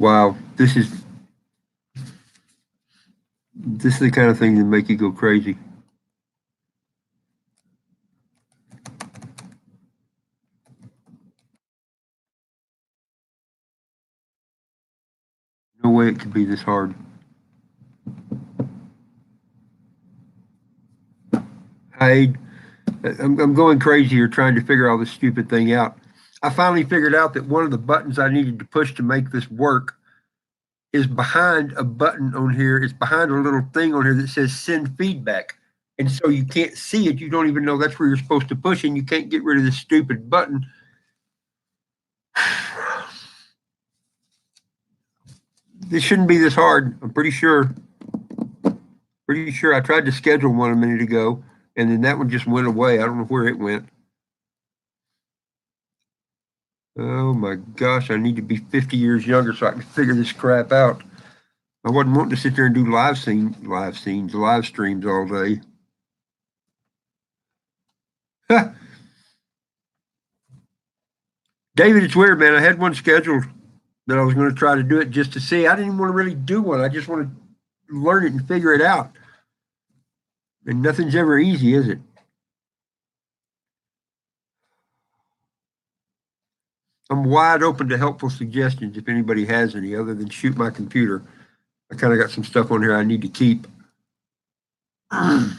Wow, this is the kind of thing that make you go crazy. No way it could be this hard. I I'm going crazy here trying to figure all this stupid thing out. I finally figured out that one of the buttons I needed to push to make this work is behind a button on here. It's behind a little thing on here that says send feedback. And so you can't see it. You don't even know that's where you're supposed to push, and you can't get rid of this stupid button. This shouldn't be this hard. I'm pretty sure. Pretty sure I tried to schedule one a minute ago, and then that one just went away. I don't know where it went. Oh my gosh, I need to be 50 years younger so I can figure this crap out. I wasn't wanting to sit there and do live streams all day. David, it's weird, man. I had one scheduled that I was going to try to do it just to see. I didn't even want to really do one. I just want to learn it and figure it out. And nothing's ever easy, is it? I'm wide open to helpful suggestions if anybody has any other than shoot my computer. I kind of got some stuff on here I need to keep. Out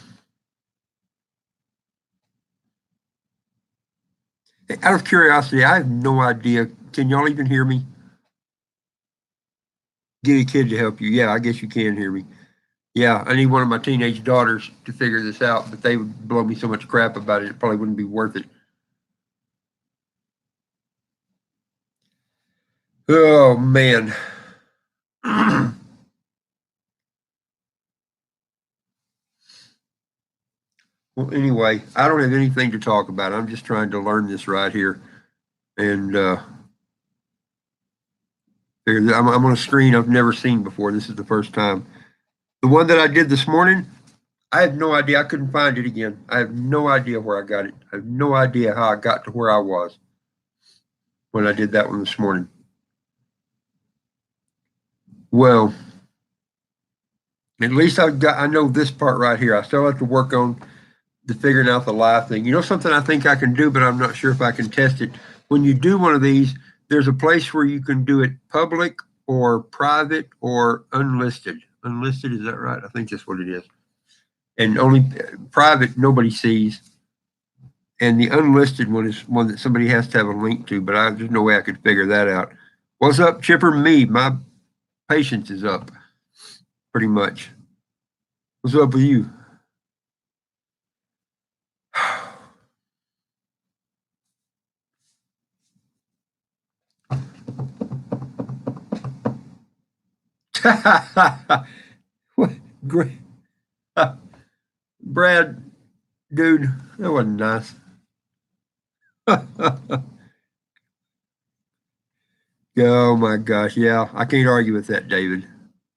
of curiosity, I have no idea. Can y'all even hear me? Get a kid to help you. Yeah, I guess you can hear me. Yeah, I need one of my teenage daughters to figure this out, but they would blow me so much crap about it, it probably wouldn't be worth it. Oh, man. Well, anyway, I don't have anything to talk about. I'm just trying to learn this right here. And I'm on a screen I've never seen before. This is the first time. The one that I did this morning, I had no idea. I couldn't find it again. I have no idea where I got it. I have no idea how I got to where I was when I did that one this morning. Well, at least I know this part right here. I still have to work on the figuring out the live thing. You know something I think I can do, but I'm not sure if I can test it. When you do one of these, there's a place where you can do it public or private or unlisted. Unlisted, is that right? I think that's what it is. And only private nobody sees. And the unlisted one is one that somebody has to have a link to, but there's no way I could figure that out. What's up, Chipper? Me, my patience is up, pretty much. What's up with you? What? Great. Brad, dude, that wasn't nice. Oh my gosh, yeah, I can't argue with that, David.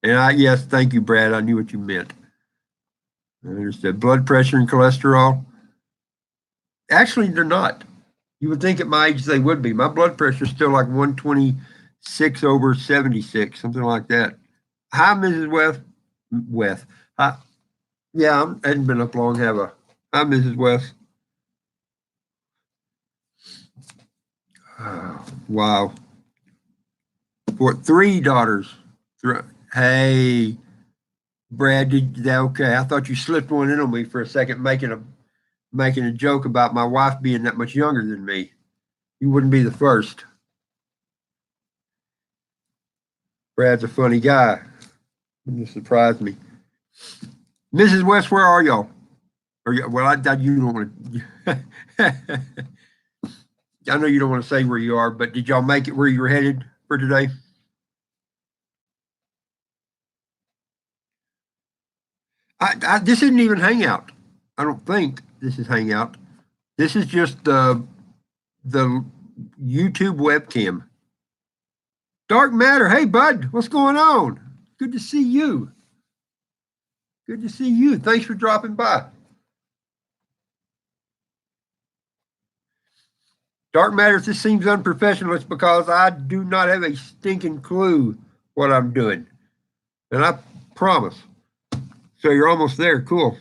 And yes, thank you, Brad. I knew what you meant. I understood. Blood pressure and cholesterol. Actually, they're not. You would think at my age they would be. My blood pressure is still like 126/76, something like that. Hi, Mrs. West. Hi. Yeah, I hadn't been up long, have I? Hi, Mrs. West. Wow. For 3 daughters. Hey, Brad, okay? I thought you slipped one in on me for a second, making a joke about my wife being that much younger than me. You wouldn't be the first. Brad's a funny guy. You surprised me. Mrs. West, where are y'all? Well, you don't want to. I know you don't want to say where you are, but did y'all make it where you were headed for today? This isn't even Hangout. I don't think this is Hangout. This is just the YouTube webcam. Dark Matter, hey bud, what's going on? Good to see you. Good to see you. Thanks for dropping by. Dark Matter, if this seems unprofessional, it's because I do not have a stinking clue what I'm doing. And I promise. So you're almost there. Cool.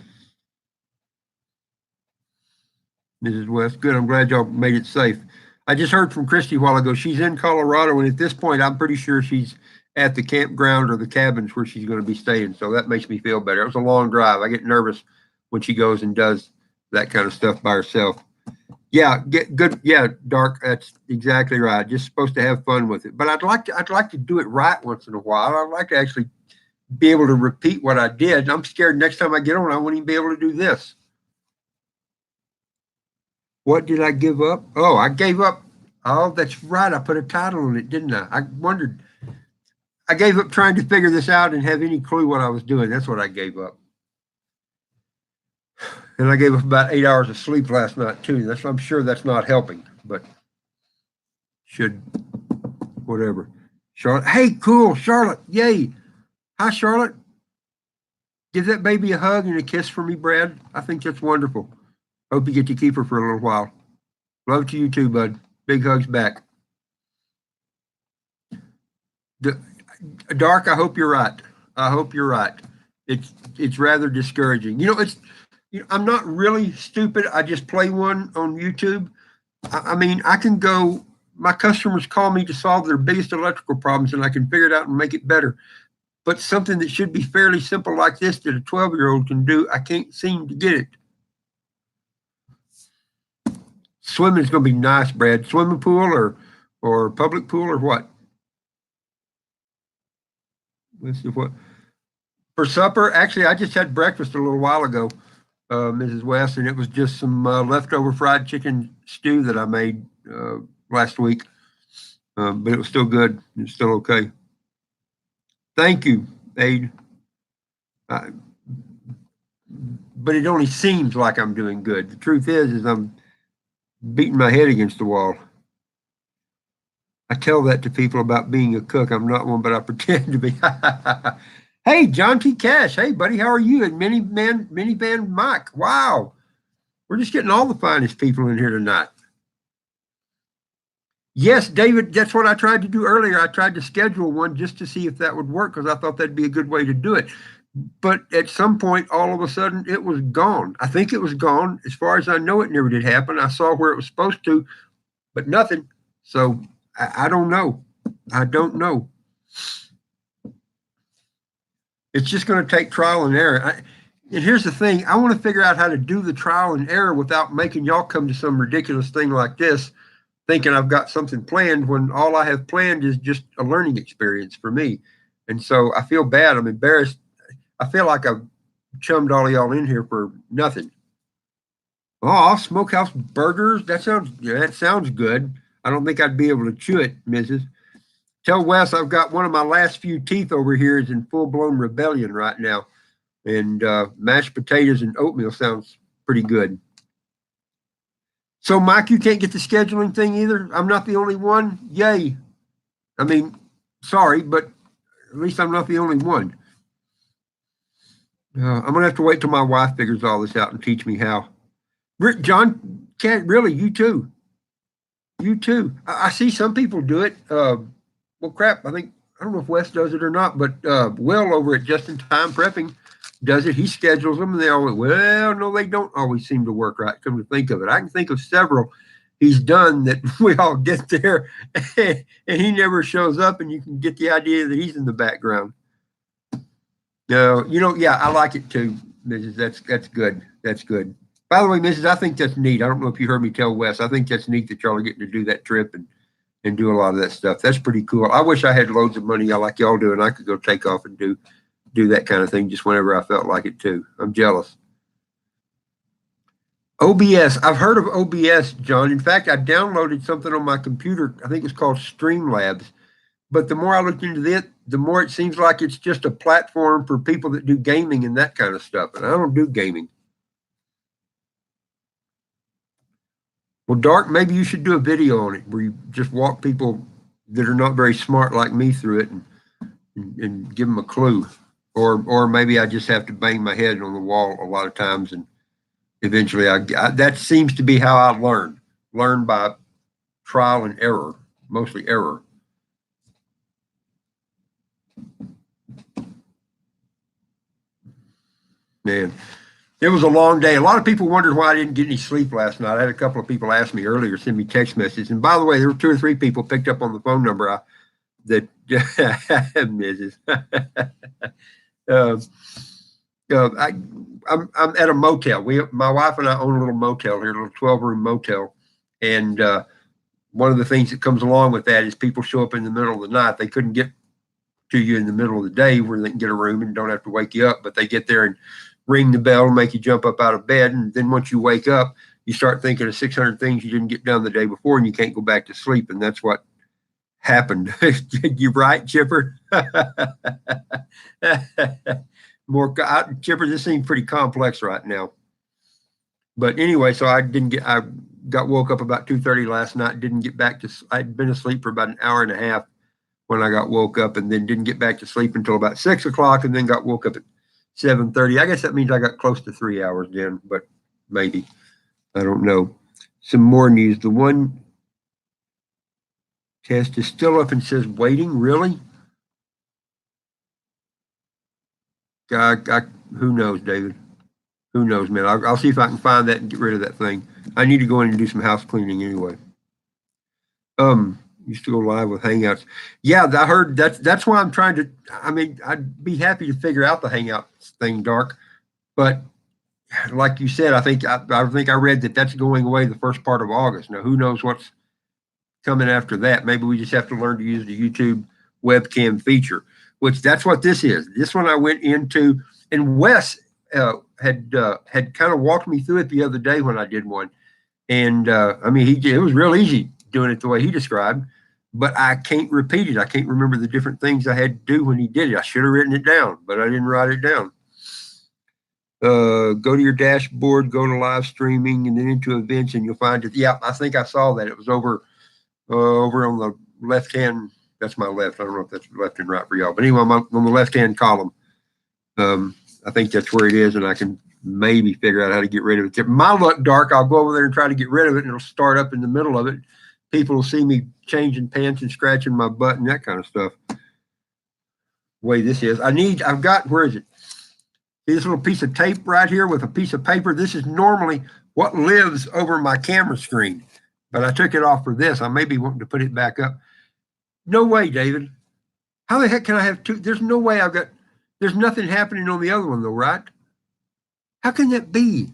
Mrs. West, good. I'm glad y'all made it safe. I just heard from Christy a while ago. She's in Colorado, and at this point, I'm pretty sure she's at the campground or the cabins where she's going to be staying. So that makes me feel better. It was a long drive. I get nervous when she goes and does that kind of stuff by herself. Yeah, get good. Yeah, Dark. That's exactly right. Just supposed to have fun with it. But I'd like to do it right once in a while. I'd like to actually be able to repeat what I did. I'm scared next time I get on, I won't even be able to do this. What did I give up? Oh, I gave up. Oh, that's right. I put a title on it, didn't I? I wondered. I gave up trying to figure this out and have any clue what I was doing. That's what I gave up. And I gave up about 8 hours of sleep last night too. I'm sure that's not helping, but should whatever. Charlotte, hey, cool, Charlotte, yay! Hi, Charlotte. Give that baby a hug and a kiss for me, Brad. I think that's wonderful. Hope you get to keep her for a little while. Love to you too, bud. Big hugs back. Dark, I hope you're right. I hope you're right. It's rather discouraging. I'm not really stupid. I just play one on YouTube. I mean, I can go. My customers call me to solve their biggest electrical problems, and I can figure it out and make it better. But something that should be fairly simple like this that a 12-year-old can do, I can't seem to get it. Swimming is going to be nice, Brad. Swimming pool or public pool or what? Let's see what. For supper, actually, I just had breakfast a little while ago, Mrs. West, and it was just some leftover fried chicken stew that I made last week. But it was still good. It's still okay. Thank you, Aid. But it only seems like I'm doing good. The truth is I'm beating my head against the wall. I tell that to people about being a cook. I'm not one, but I pretend to be. Hey, John T. Cash. Hey, buddy, how are you? And Minivan Mike. Wow. We're just getting all the finest people in here tonight. Yes, David, that's what I tried to do earlier. I tried to schedule one just to see if that would work because I thought that'd be a good way to do it. But at some point, all of a sudden, it was gone. I think it was gone. As far as I know, it never did happen. I saw where it was supposed to, but nothing. So I don't know. I don't know. It's just going to take trial and error. And here's the thing. I want to figure out how to do the trial and error without making y'all come to some ridiculous thing like this, thinking I've got something planned when all I have planned is just a learning experience for me. And so I feel bad. I'm embarrassed. I feel like I've chummed all of y'all in here for nothing. Oh, smokehouse burgers. That sounds good. I don't think I'd be able to chew it, Mrs. Tell Wes I've got one of my last few teeth over here is in full-blown rebellion right now. And mashed potatoes and oatmeal sounds pretty good. So, Mike, you can't get the scheduling thing either? I'm not the only one? Yay. I mean, sorry, but at least I'm not the only one. I'm going to have to wait till my wife figures all this out and teach me how. John, can't really, you too. You too. I see some people do it. Well, crap, I don't know if Wes does it or not, but Will over at Just in Time Prepping does it. He schedules them, and they always, well, no, they don't always seem to work right, come to think of it. I can think of several he's done that we all get there, and he never shows up, and you can get the idea that he's in the background. No, yeah, I like it too, Mrs. That's good. That's good. By the way, Mrs., I think that's neat. I don't know if you heard me tell Wes. I think that's neat that y'all are getting to do that trip and do a lot of that stuff. That's pretty cool. I wish I had loads of money like y'all do, and I could go take off and do that kind of thing just whenever I felt like it too. I'm jealous. OBS. I've heard of OBS, John. In fact, I downloaded something on my computer. I think it's called Streamlabs. But the more I looked into it, the more it seems like it's just a platform for people that do gaming and that kind of stuff. And I don't do gaming. Well, Dark, maybe you should do a video on it where you just walk people that are not very smart like me through it and give them a clue. Or maybe I just have to bang my head on the wall a lot of times, and eventually that seems to be how I learn by trial and error, mostly error. Man, it was a long day. A lot of people wondered why I didn't get any sleep last night. I had a couple of people ask me earlier, send me text messages. And by the way, there were 2 or 3 people picked up on the phone number that Mrs. uh, I'm at a motel. My wife and I own a little motel here, a little 12-room motel, and one of the things that comes along with that is people show up in the middle of the night. They couldn't get to you in the middle of the day where they can get a room and don't have to wake you up, but they get there and ring the bell and make you jump up out of bed. And then once you wake up, you start thinking of 600 things you didn't get done the day before, and you can't go back to sleep. And that's what happened. You right, Chipper? Chipper, this seems pretty complex right now. But anyway, so I got woke up about 2:30 last night, didn't get back to, I'd been asleep for about an hour and a half when I got woke up, and then didn't get back to sleep until about 6 o'clock, and then got woke up at 7:30. I guess that means I got close to 3 hours then, but maybe. I don't know. Some more news. The one test is still up and says waiting. Really? Who knows, David? Who knows, man? I'll see if I can find that and get rid of that thing. I need to go in and do some house cleaning anyway. Used to go live with Hangouts. Yeah, I heard that's why I'm trying to. I mean, I'd be happy to figure out the Hangouts thing, Dark, but like you said, I think I read that that's going away the first part of August. Now, who knows what's coming after that? Maybe we just have to learn to use the YouTube webcam feature, which that's what this is. This one I went into, and Wes had kind of walked me through it the other day when I did one, and I mean, it was real easy doing it the way he described, but I can't repeat it. I can't remember the different things I had to do when he did it. I should have written it down, but I didn't write it down. Go to your dashboard, go to live streaming, and then into events, and you'll find it. Yeah, I think I saw that. It was over on the left hand. That's my left. I don't know if that's left and right for y'all, but anyway, on the left hand column. I think that's where it is, and I can maybe figure out how to get rid of it. If my luck, Dark, I'll go over there and try to get rid of it, and it'll start up in the middle of it. People will see me changing pants and scratching my butt and that kind of stuff. The way this is, I've got, where is it? See this little piece of tape right here with a piece of paper? This is normally what lives over my camera screen, but I took it off for this. I may be wanting to put it back up. No way, David. How the heck can I have two? There's no way there's nothing happening on the other one though, right? How can that be?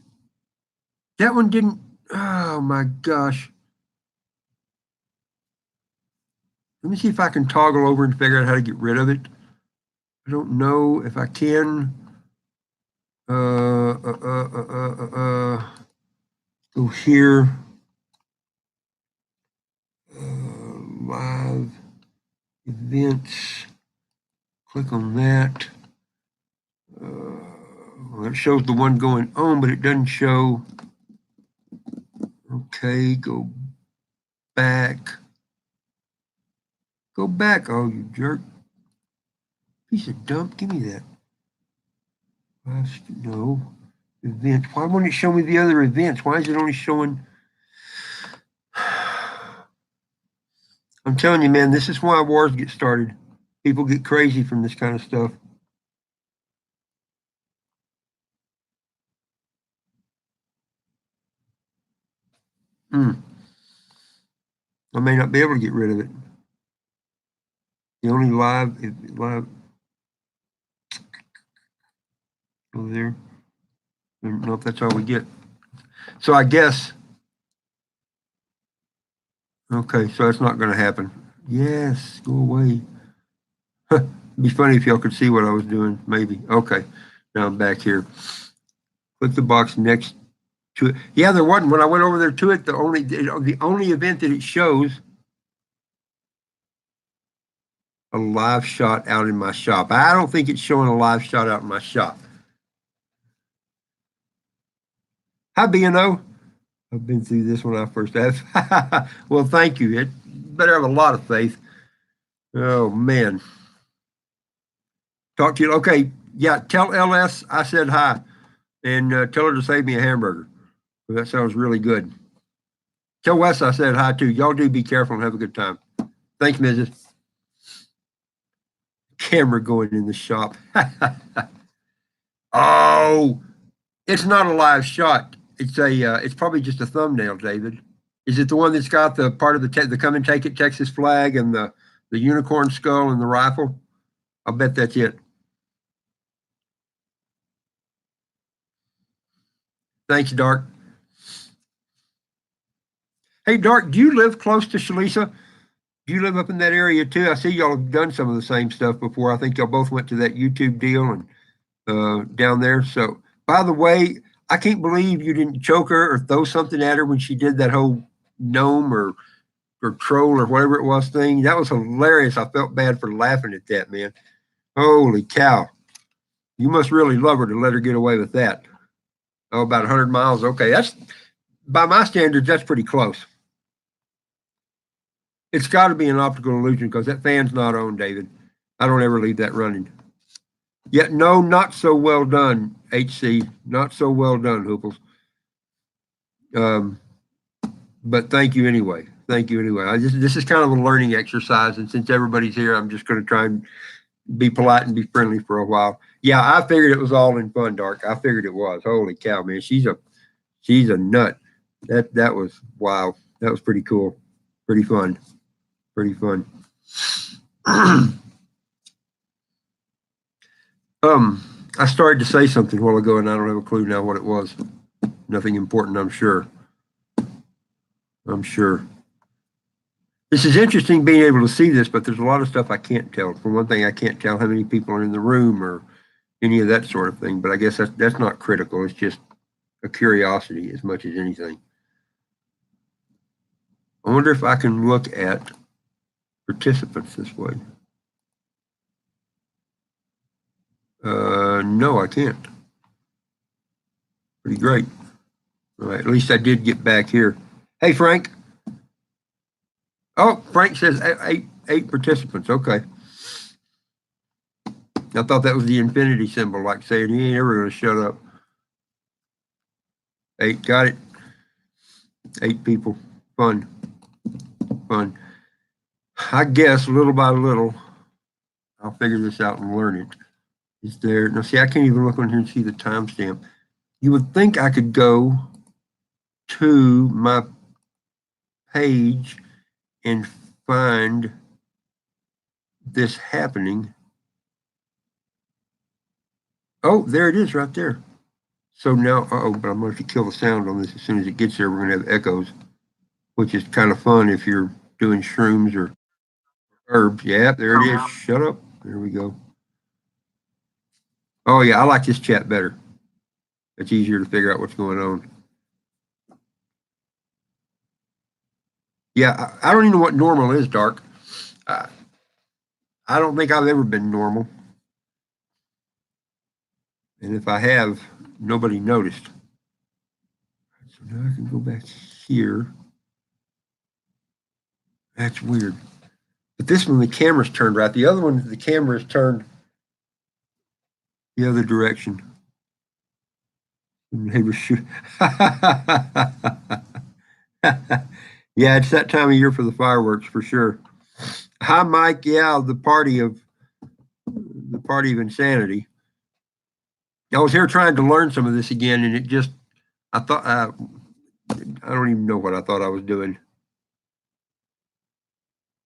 That one didn't, oh my gosh. Let me see if I can toggle over and figure out how to get rid of it. I don't know if I can. Go here. Live events. Click on that. Well, it shows the one going on, but it doesn't show. Okay, go back. Go back, oh, you jerk. Piece of dump, give me that. No. Events. Why won't it show me the other events? Why is it only showing? I'm telling you, man, this is why wars get started. People get crazy from this kind of stuff. I may not be able to get rid of it. The only live over there. I don't know if that's all we get. So I guess. Okay, so that's not going to happen. Yes, go away. It'd be funny if y'all could see what I was doing. Maybe. Okay, now I'm back here. Click the box next to it. Yeah, there wasn't. When I went over there to it, the only event that it shows a live shot out in my shop. I don't think it's showing a live shot out in my shop. Hi, B&O. I've been through this when I first have. Well, thank you. It better have a lot of faith. Oh, man. Talk to you. Okay. Yeah, tell LS I said hi. And tell her to save me a hamburger. That sounds really good. Tell Wes I said hi, too. Y'all do be careful and have a good time. Thanks, Mrs. camera going in the shop. Oh, it's not a live shot. It's probably just a thumbnail, David. Is it the one that's got the part of the come and take it Texas flag and the unicorn skull and the rifle? I'll bet that's it. Thanks, Dark. Hey, Dark, do you live close to Shalisa? Do you live up in that area too? I see y'all have done some of the same stuff before. I think y'all both went to that YouTube deal and down there. So, by the way, I can't believe you didn't choke her or throw something at her when she did that whole gnome or troll or whatever it was thing. That was hilarious. I felt bad for laughing at that, man. Holy cow. You must really love her to let her get away with that. Oh, about 100 miles. Okay, that's, by my standards, that's pretty close. It's got to be an optical illusion because that fan's not on, David. I don't ever leave that running. Yet, no, not so well done, HC. Not so well done, Hooples. But thank you anyway. Thank you anyway. This is kind of a learning exercise, and since everybody's here, I'm just going to try and be polite and be friendly for a while. Yeah, I figured it was all in fun, Dark. I figured it was. Holy cow, man. She's a nut. That was wow. That was pretty cool. Pretty fun. Pretty fun. I started to say something a while ago, and I don't have a clue now what it was. Nothing important, I'm sure. I'm sure. This is interesting being able to see this, but there's a lot of stuff I can't tell. For one thing, I can't tell how many people are in the room or any of that sort of thing, but I guess that's not critical. It's just a curiosity as much as anything. I wonder if I can look at participants this way. No, I can't. Pretty great. All right, at least I did get back here. Hey, Frank. Oh, Frank says eight participants. Okay. I thought that was the infinity symbol, like saying he ain't ever going to shut up. 8, got it. 8 people. Fun. Fun. I guess little by little, I'll figure this out and learn it. Is there, now see, I can't even look on here and see the timestamp. You would think I could go to my page and find this happening. Oh, there it is right there. So now, but I'm going to have to kill the sound on this as soon as it gets there. We're going to have echoes, which is kind of fun if you're doing shrooms or herbs. Yeah, there it is. Shut up. There we go. Oh, yeah, I like this chat better. It's easier to figure out what's going on. Yeah, I don't even know what normal is, Dark. I don't think I've ever been normal. And if I have, nobody noticed. So now I can go back here. That's weird. But this one, the camera's turned right. The other one, the camera is turned the other direction. Neighbors shoot. Yeah, it's that time of year for the fireworks for sure. Hi, Mike. Yeah, the party of insanity. I was here trying to learn some of this again, and it just, I thought, I don't even know what I thought I was doing.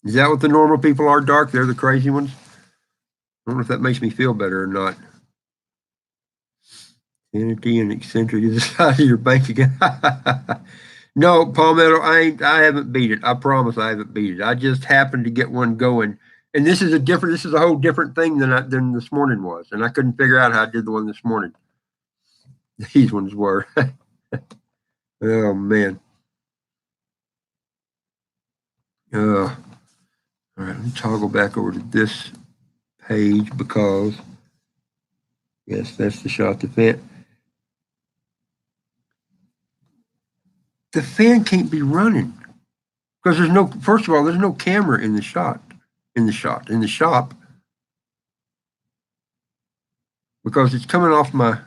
Is that what the normal people are, Dark? They're the crazy ones? I don't know if that makes me feel better or not. Sanity and eccentric is the size of your bank again. No, Palmetto, I haven't beat it. I promise I haven't beat it. I just happened to get one going. And this is a whole different thing than this morning was. And I couldn't figure out how I did the one this morning. These ones were. Oh man. All right, let me toggle back over to this page because yes, that's the shot. The fan can't be running because first of all, there's no camera in the shop because it's coming off I'm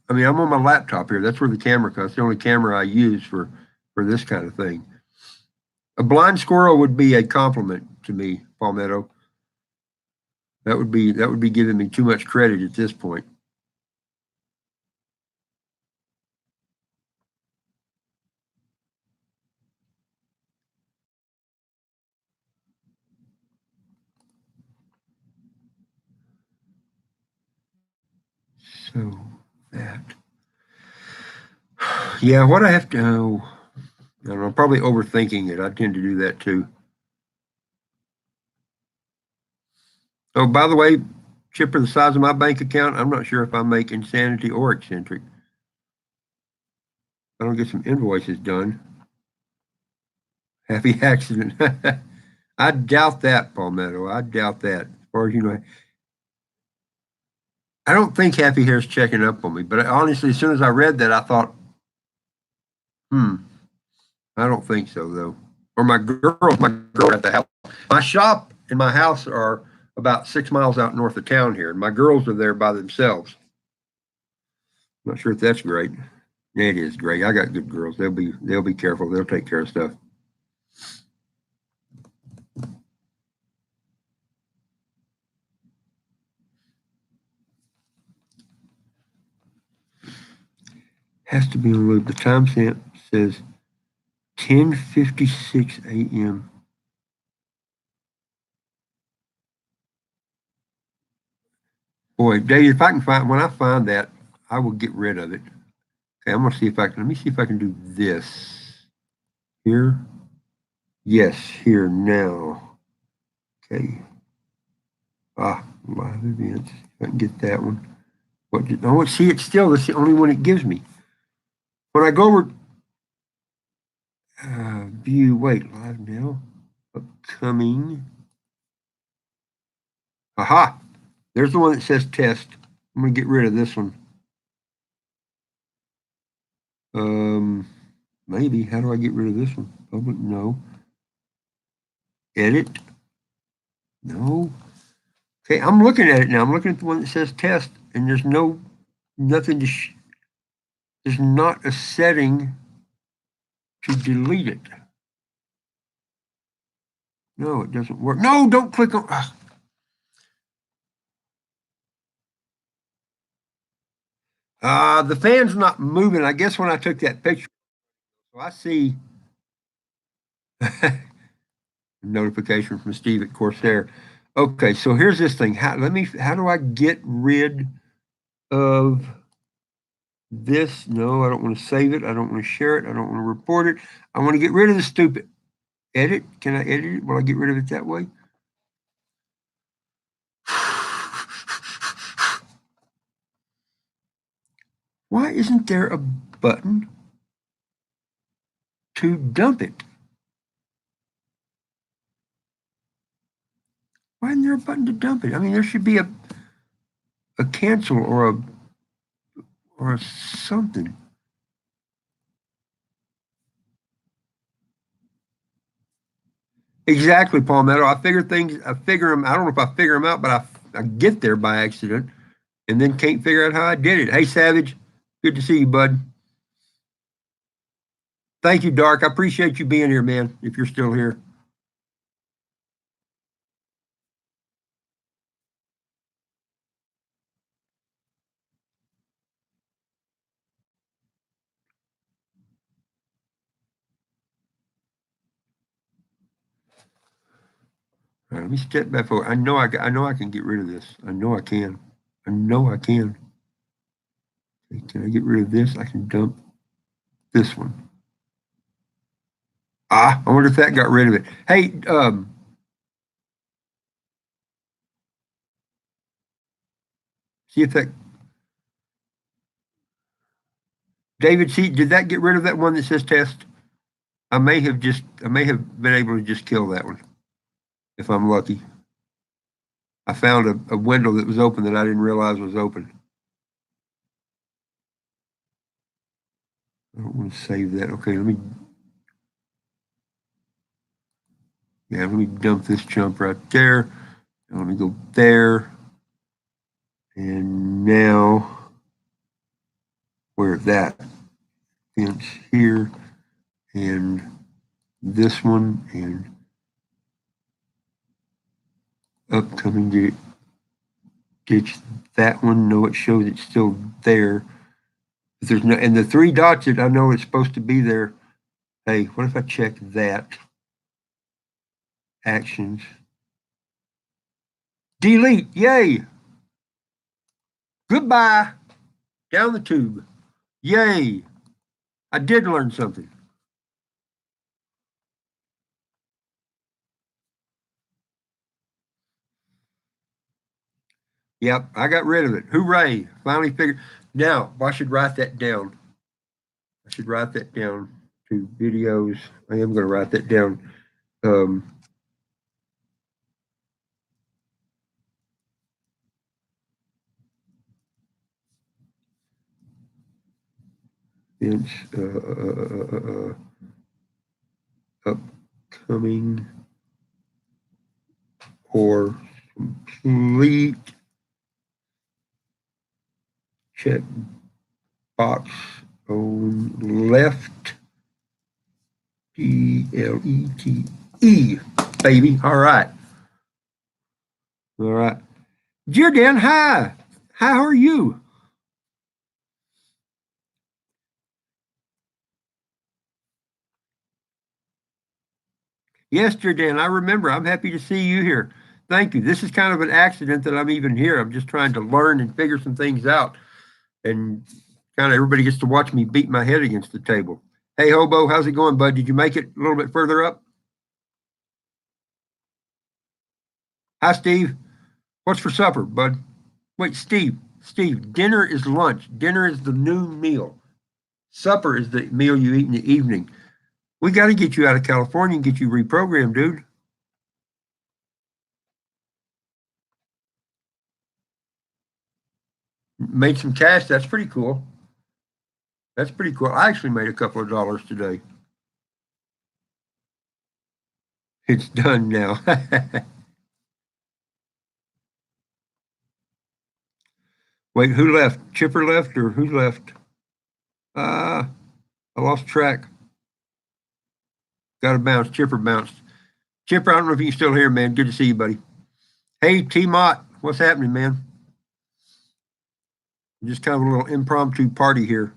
on my laptop here. That's where the camera comes. It's the only camera I use for this kind of thing. A blind squirrel would be a compliment to me, Palmetto. That would be giving me too much credit at this point. So that, yeah, what I have to, I don't know, I'm probably overthinking it. I tend to do that too. Oh, by the way, Chipper, the size of my bank account, I'm not sure if I make insanity or eccentric. I don't get some invoices done. Happy accident. I doubt that, Palmetto. I doubt that. As far as you know, I don't think Happy Hair's checking up on me. But honestly, as soon as I read that, I thought, I don't think so though. Or my girl at the house. My shop and my house are about 6 miles out north of town here, and my girls are there by themselves. I'm not sure if that's great. It is great. I got good girls. They'll be careful. They'll take care of stuff. Has to be on loop. The timestamp says 10:56 a.m. Boy, Dave, if I can find when I find that, I will get rid of it. Okay, I'm gonna see if I can. Let me see if I can do this here. Yes, here now. Okay. Live events. If I can get that one. What? Oh, see, it's still that's the only one it gives me. When I go over view, wait, live now, upcoming. Aha! There's the one that says test. I'm gonna get rid of this one. Maybe. How do I get rid of this one? Public? No. Edit? No. Okay, I'm looking at it now. I'm looking at the one that says test, and there's nothing to. There's not a setting to delete it. No, it doesn't work. No, don't click on. The fan's not moving. I guess when I took that picture, so I see notification from Steve at Corsair. Okay, so here's this thing. How do I get rid of this? No, I don't want to save it. I don't want to share it. I don't want to report it. I want to get rid of the stupid edit. Can I edit it? Will I get rid of it that way? Why isn't there a button to dump it? Why isn't there a button to dump it? I mean, there should be a cancel or a something. Exactly, Palmetto. I figure them. I don't know if I figure them out, but I get there by accident and then can't figure out how I did it. Hey, Savage, good to see you, bud. Thank you, Dark. I appreciate you being here, man, if you're still here. All right, let me step back forward. I know I can get rid of this. I know I can. I know I can. Okay, can I get rid of this? I can dump this one. I wonder if that got rid of it. Hey, see if that David, see, did that get rid of that one that says test? I may have been able to just kill that one if I'm lucky. I found a window that was open that I didn't realize was open. I don't want to save that. Okay, let me dump this chump right there. And let me go there. And now, where's that? Fence here, and this one, and upcoming date. ditch that one. No, it shows it's still there. But there's no, and the three dots that I know it's supposed to be there. Hey, what if I check that? Actions. Delete. Yay. Goodbye. Down the tube. Yay. I did learn something. Yep, I got rid of it. Hooray. Finally figured. Now, I should write that down. I should write that down to videos. I am going to write that down. Events, upcoming or complete check box on left. DLETE, baby. All right. All right. Jordan, hi. How are you? Yes, Jordan, I remember. I'm happy to see you here. Thank you. This is kind of an accident that I'm even here. I'm just trying to learn and figure some things out. And kind of everybody gets to watch me beat my head against the table. Hey, Hobo, how's it going, bud? Did you make it a little bit further up? Hi, Steve. What's for supper, bud? Wait, Steve, dinner is lunch. Dinner is the noon meal. Supper is the meal you eat in the evening. We got to get you out of California and get you reprogrammed, dude. Made some cash. That's pretty cool. That's pretty cool. I actually made a couple of dollars today. It's done now. Wait, who left? Chipper left or who left? I lost track. Got to bounce. Chipper bounced. Chipper, I don't know if you're still here, man. Good to see you, buddy. Hey, T-Mott, what's happening, man? Just kind of a little impromptu party here.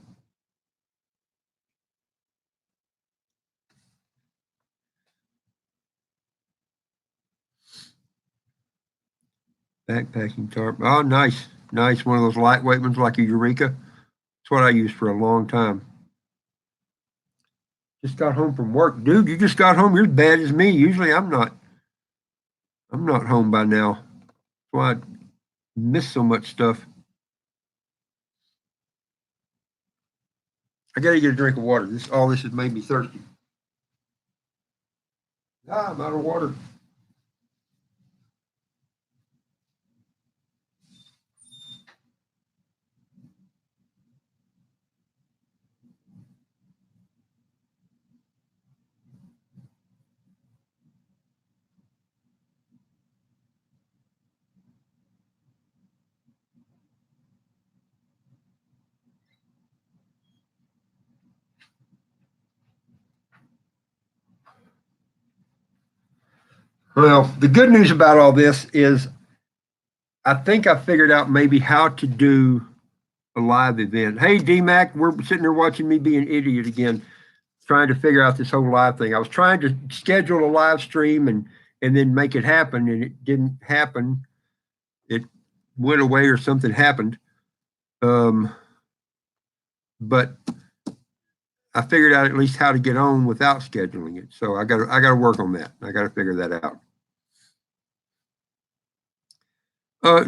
Backpacking tarp. Oh, nice. Nice. One of those lightweight ones like a Eureka. That's what I used for a long time. Just got home from work. Dude, you just got home. You're as bad as me. Usually I'm not home by now. That's why I miss so much stuff. I gotta get a drink of water. All this has made me thirsty. I'm out of water. Well, the good news about all this is I think I figured out maybe how to do a live event. Hey, DMAC, we're sitting there watching me be an idiot again, trying to figure out this whole live thing. I was trying to schedule a live stream and then make it happen, and it didn't happen. It went away or something happened. But I figured out at least how to get on without scheduling it. So I got to work on that. I got to figure that out.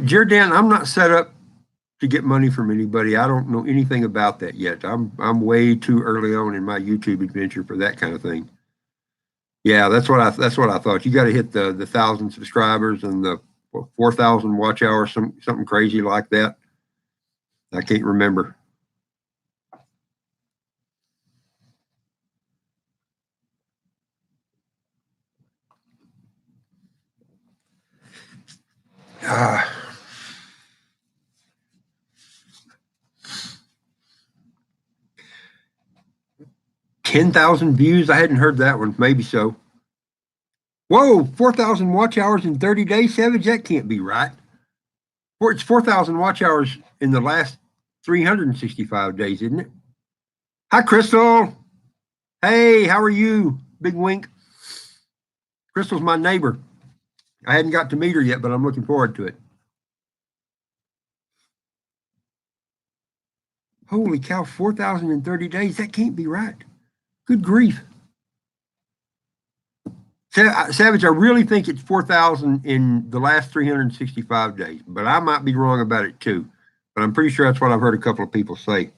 Jordan, I'm not set up to get money from anybody. I don't know anything about that yet. I'm way too early on in my YouTube adventure for that kind of thing. Yeah, that's what I thought. You got to hit the 1,000 subscribers and the 4,000 watch hours, something crazy like that. I can't remember. Ah. 10,000 views. I hadn't heard that one. Maybe so. Whoa, 4,000 watch hours in 30 days, Savage? That can't be right. It's 4,000 watch hours in the last 365 days, isn't it? Hi, Crystal. Hey, how are you? Big wink. Crystal's my neighbor. I hadn't got to meet her yet, but I'm looking forward to it. Holy cow, 4,030 days. That can't be right. Good grief. Savage, I really think it's 4,000 in the last 365 days, but I might be wrong about it too. But I'm pretty sure that's what I've heard a couple of people say.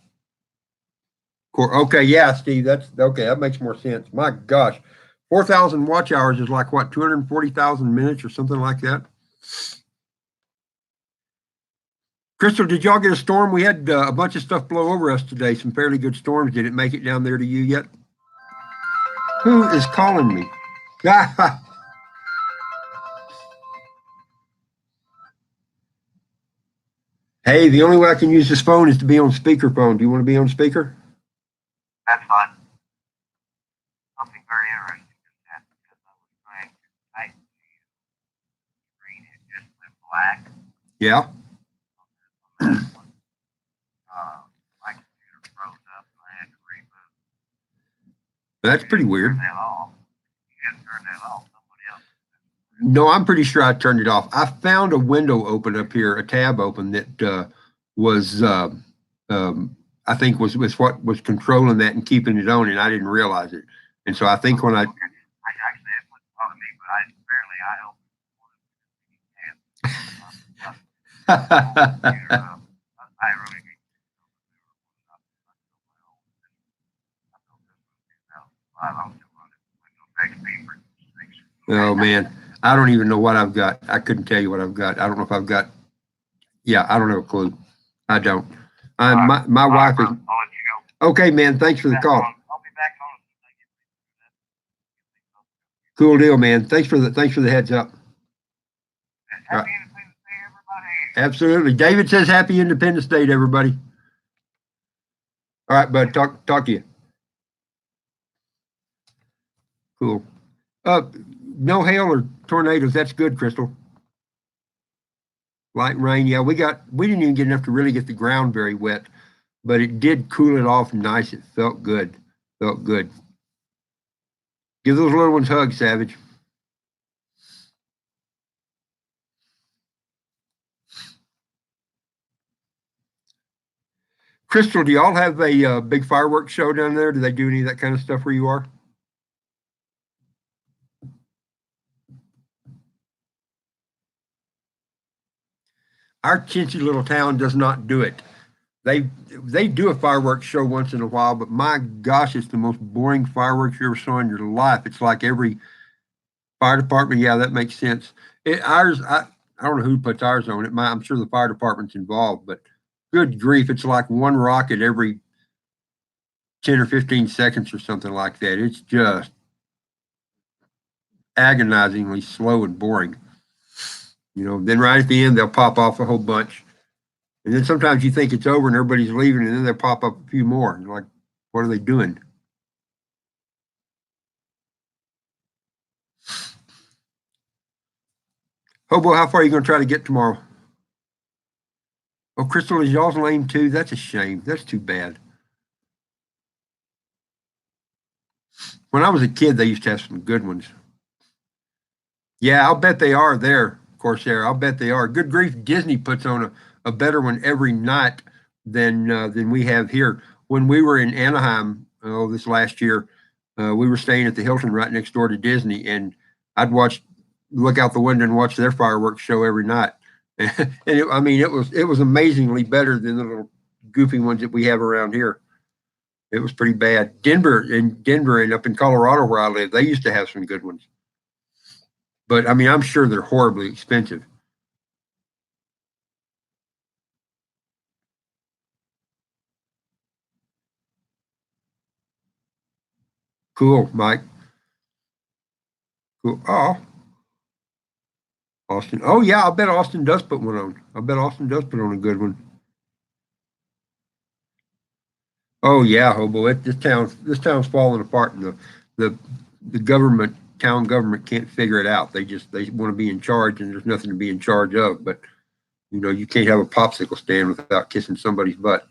Okay, yeah, Steve, that's okay. That makes more sense. My gosh, 4,000 watch hours is like what, 240,000 minutes or something like that? Crystal, did y'all get a storm? We had a bunch of stuff blow over us today, some fairly good storms. Did it make it down there to you yet? Who is calling me? Hey, the only way I can use this phone is to be on speakerphone. Do you want to be on speaker? That's fine. Something very interesting just happened because I was trying to type to you. Screen had just went black. Yeah. My computer froze up and I had to reboot. That's pretty weird. Turn that off. You got to turn that off. Somebody else. No, I'm pretty sure I turned it off. I found a window open up here, a tab open that was, I think was what was controlling that and keeping it on, and I didn't realize it. And so I think when I actually it wouldn't bother me, but apparently I really need Oh man, I don't even know what I've got. I couldn't tell you what I've got. I don't know if I've got. Yeah, I don't have a clue. I don't. My wife is. Okay, man. Thanks for the call. I'll be back on. Cool deal, man. Thanks for the heads up. Happy Independence Day, everybody. Absolutely. David says Happy Independence Day to everybody. All right, bud. Talk to you. Cool. No hail or tornadoes. That's good, Crystal. Light rain. Yeah, we didn't even get enough to really get the ground very wet, but it did cool it off nice. It felt good. Felt good. Give those little ones hugs, Savage. Crystal, do y'all have a big fireworks show down there? Do they do any of that kind of stuff where you are? Our chintzy little town does not do it. They do a fireworks show once in a while, but my gosh, it's the most boring fireworks you ever saw in your life. It's like every fire department. Yeah, that makes sense. I don't know who puts ours on it. I'm sure the fire department's involved, but good grief, it's like one rocket every 10 or 15 seconds or something like that. It's just agonizingly slow and boring. You know, then right at the end, they'll pop off a whole bunch. And then sometimes you think it's over and everybody's leaving, and then they'll pop up a few more. You're like, what are they doing? Hobo, how far are you going to try to get tomorrow? Oh, Crystal, is y'all's lame too? That's a shame. That's too bad. When I was a kid, they used to have some good ones. Yeah, I'll bet they are there, Corsair. I'll bet they are. Good grief, Disney puts on a better one every night than we have here. When we were in Anaheim, this last year, we were staying at the Hilton right next door to Disney, and I'd look out the window and watch their fireworks show every night. And it was amazingly better than the little goofy ones that we have around here. It was pretty bad. Denver and up in Colorado where I live, they used to have some good ones. But I mean, I'm sure they're horribly expensive. Cool, Mike. Cool. Oh, Austin. Oh yeah, I bet Austin does put one on. I bet Austin does put on a good one. Oh yeah, Hobo. This town's falling apart, and the town government can't figure it out. They want to be in charge, and there's nothing to be in charge of. But You know, you can't have a popsicle stand without kissing somebody's butt.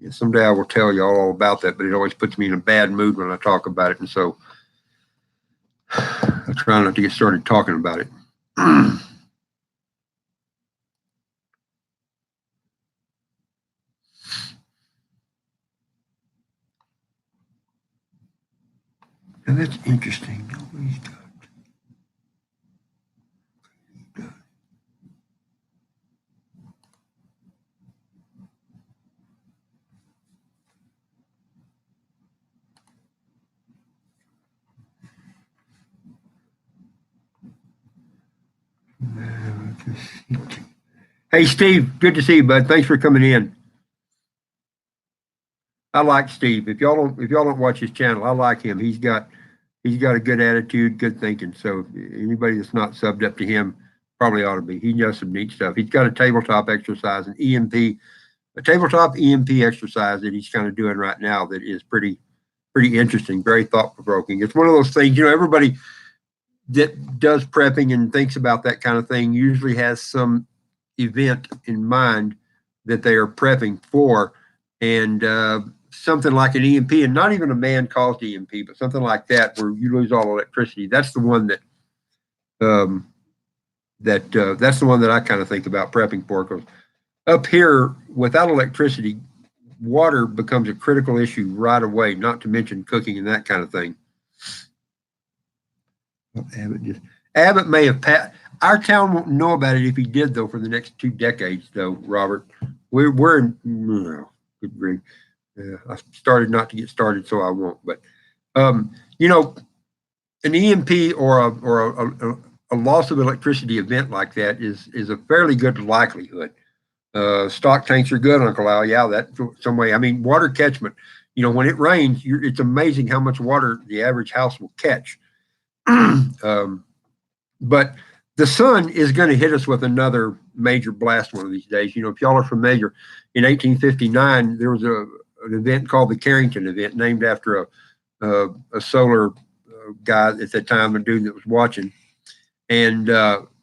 Yeah, someday I will tell you all about that, but it always puts me in a bad mood when I talk about it. And so I try not to get started talking about it. Now that's interesting. Nobody's got. Hey, Steve, good to see you, bud. Thanks for coming in. I like Steve. If y'all don't watch his channel, I like him. He's got a good attitude, good thinking. So anybody that's not subbed up to him probably ought to be. He does some neat stuff. He's got a tabletop exercise, a tabletop EMP exercise that he's kind of doing right now that is pretty interesting, very thought provoking. It's one of those things, you know, everybody that does prepping and thinks about that kind of thing usually has some event in mind that they are prepping for, and something like an EMP, and not even a man-caused EMP, but something like that where you lose all electricity. That's the one that that's the one that I kind of think about prepping for, because up here without electricity, water becomes a critical issue right away. Not to mention cooking and that kind of thing. Abbott may have passed. Our town won't know about it if he did, though, for the next 2 decades, though, Robert. We're in, good grief. I started not to get started, so I won't. But, you know, an EMP or a loss of electricity event like that is a fairly good likelihood. Stock tanks are good, Uncle Al. Yeah, that's some way. I mean, water catchment, you know, when it rains, it's amazing how much water the average house will catch. But the sun is going to hit us with another major blast one of these days. You know, if y'all are familiar, in 1859, there was an event called the Carrington event, named after a solar guy at that time, a dude that was watching. And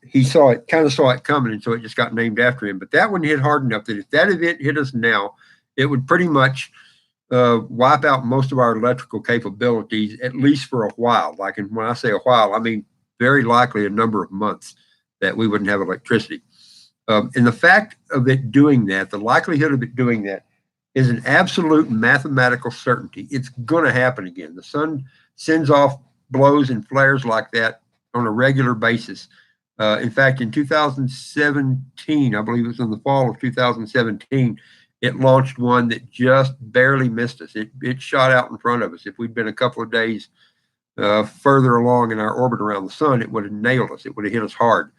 he kind of saw it coming, and so it just got named after him. But that one hit hard enough that if that event hit us now, it would pretty much wipe out most of our electrical capabilities, at least for a while. Like, and when I say a while, I mean very likely a number of months that we wouldn't have electricity. And the fact of it doing that, the likelihood of it doing that, is an absolute mathematical certainty. It's going to happen again. The sun sends off blows and flares like that on a regular basis. In fact, in 2017, I believe it was in the fall of 2017, it launched one that just barely missed us. It shot out in front of us. If we'd been a couple of days further along in our orbit around the sun, it would have nailed us. It would have hit us hard,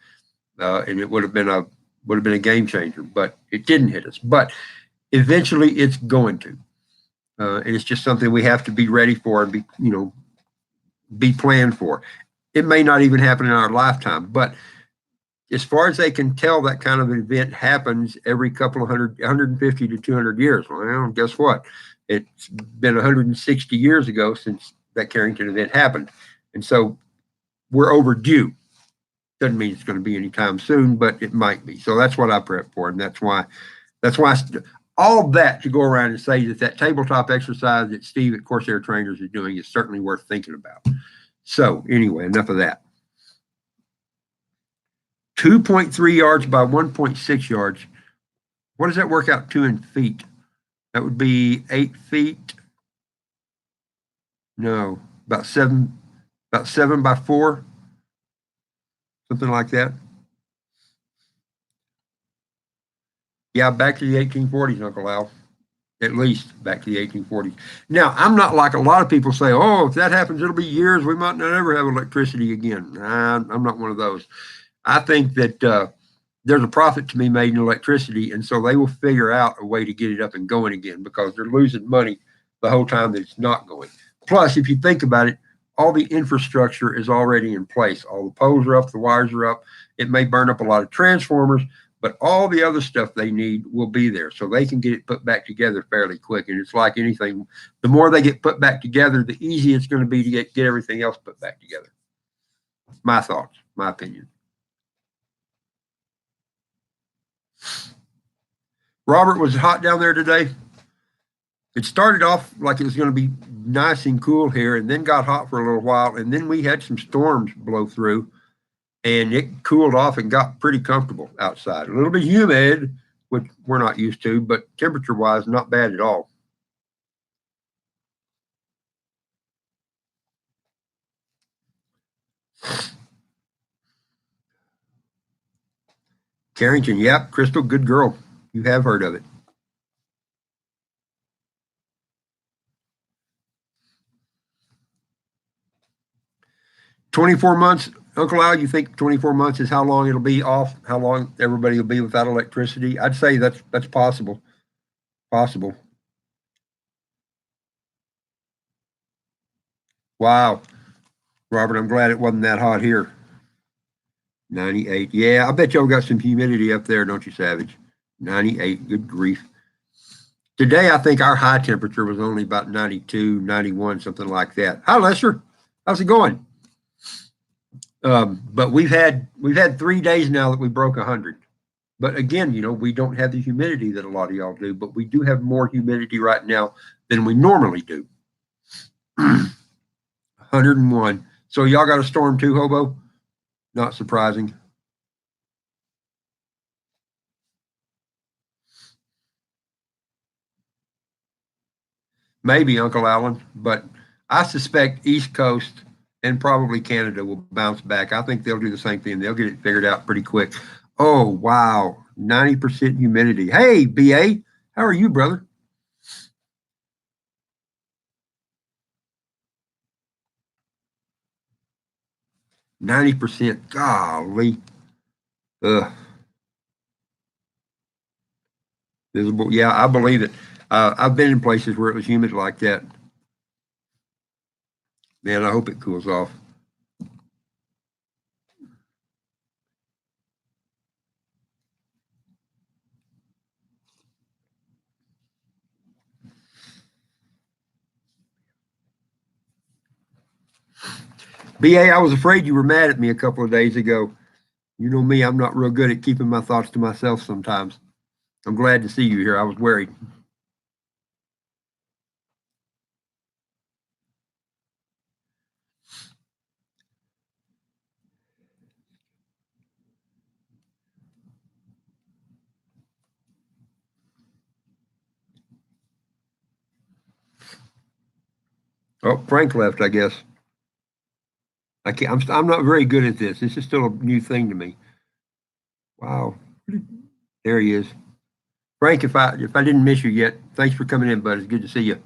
and it would have been a game changer. But it didn't hit us. But eventually, it's going to, and it's just something we have to be ready for and be planned for. It may not even happen in our lifetime, but as far as they can tell, that kind of event happens every couple of 150 to 200 years. Well, guess what? It's been 160 years ago since that Carrington event happened. And so we're overdue. Doesn't mean it's going to be anytime soon, but it might be. So that's what I prep for. And that's why all that to go around and say that tabletop exercise that Steve at Corsair Trainers is doing is certainly worth thinking about. So anyway, enough of that. 2.3 yards by 1.6 yards. What does that work out to in feet? That would be 8 feet. No, about 7 by 4. Something like that. Yeah, back to the 1840s, Uncle Al. At least back to the 1840s. Now, I'm not like a lot of people say, oh, if that happens, it'll be years. We might not ever have electricity again. I'm not one of those. I think that there's a profit to be made in electricity, and so they will figure out a way to get it up and going again, because they're losing money the whole time that it's not going. Plus, if you think about it, all the infrastructure is already in place. All the poles are up, the wires are up. It may burn up a lot of transformers, but all the other stuff they need will be there, so they can get it put back together fairly quick. And it's like anything, the more they get put back together, the easier it's going to be to get everything else put back together. My thoughts, my opinion. Robert, was it hot down there today? It started off like it was going to be nice and cool here, and then got hot for a little while, and then we had some storms blow through, and it cooled off and got pretty comfortable outside. A little bit humid, which we're not used to, but temperature-wise, not bad at all. Carrington, yep, Crystal, good girl. You have heard of it. $24 months, Uncle Al. You think 24 months is how long it'll be off? How long everybody will be without electricity? I'd say that's possible. Possible. Wow, Robert, I'm glad it wasn't that hot here. 98. Yeah, I bet y'all got some humidity up there, don't you, Savage? 98. Good grief. Today, I think our high temperature was only about 92, 91, something like that. Hi, Lester. How's it going? But we've had 3 days now that we broke 100. But again, we don't have the humidity that a lot of y'all do, but we do have more humidity right now than we normally do. 101. So y'all got a storm too, Hobo? Not surprising. Maybe, Uncle Allen, but I suspect East Coast and probably Canada will bounce back. I think they'll do the same thing. They'll get it figured out pretty quick. Oh, wow. 90% humidity. Hey, BA, how are you, brother? %. Golly. Ugh. Visible. Yeah, I believe it. I've been in places where it was humid like that. Man, I hope it cools off. BA, I was afraid you were mad at me a couple of days ago. You know me, I'm not real good at keeping my thoughts to myself sometimes. I'm glad to see you here. I was worried. Oh, Frank left, I guess. I can't, I'm not very good at this. This is still a new thing to me. Wow. There he is. Frank, if I didn't miss you yet, thanks for coming in, bud. It's good to see you.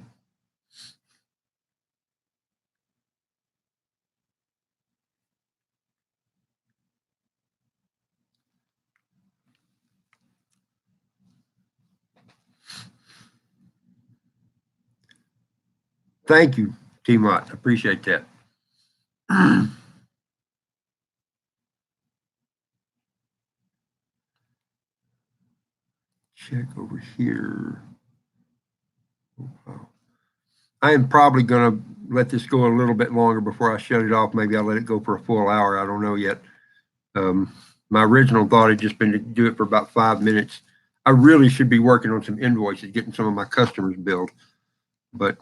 Thank you, T-Mott. Appreciate that. Check over here. Oh, wow. I am probably going to let this go a little bit longer before I shut it off. Maybe I'll let it go for a full hour. I don't know yet. My original thought had just been to do it for about 5 minutes. I really should be working on some invoices, getting some of my customers billed, but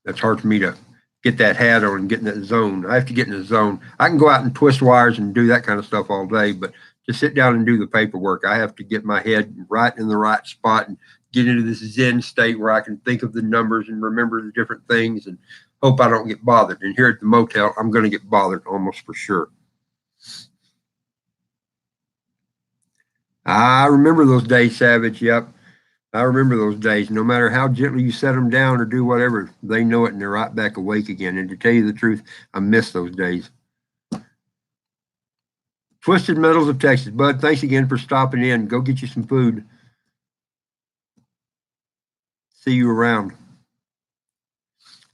that's hard for me to get that hat on and get in that zone. I have to get in the zone. I can go out and twist wires and do that kind of stuff all day, but to sit down and do the paperwork, I have to get my head right in the right spot and get into this Zen state where I can think of the numbers and remember the different things and hope I don't get bothered. And here at the motel, I'm going to get bothered almost for sure. I remember those days, Savage. Yep. I remember those days. No matter how gently you set them down or do whatever, they know it and they're right back awake again. And to tell you the truth, I miss those days. Twisted Metals of Texas. Bud, thanks again for stopping in. Go get you some food. See you around.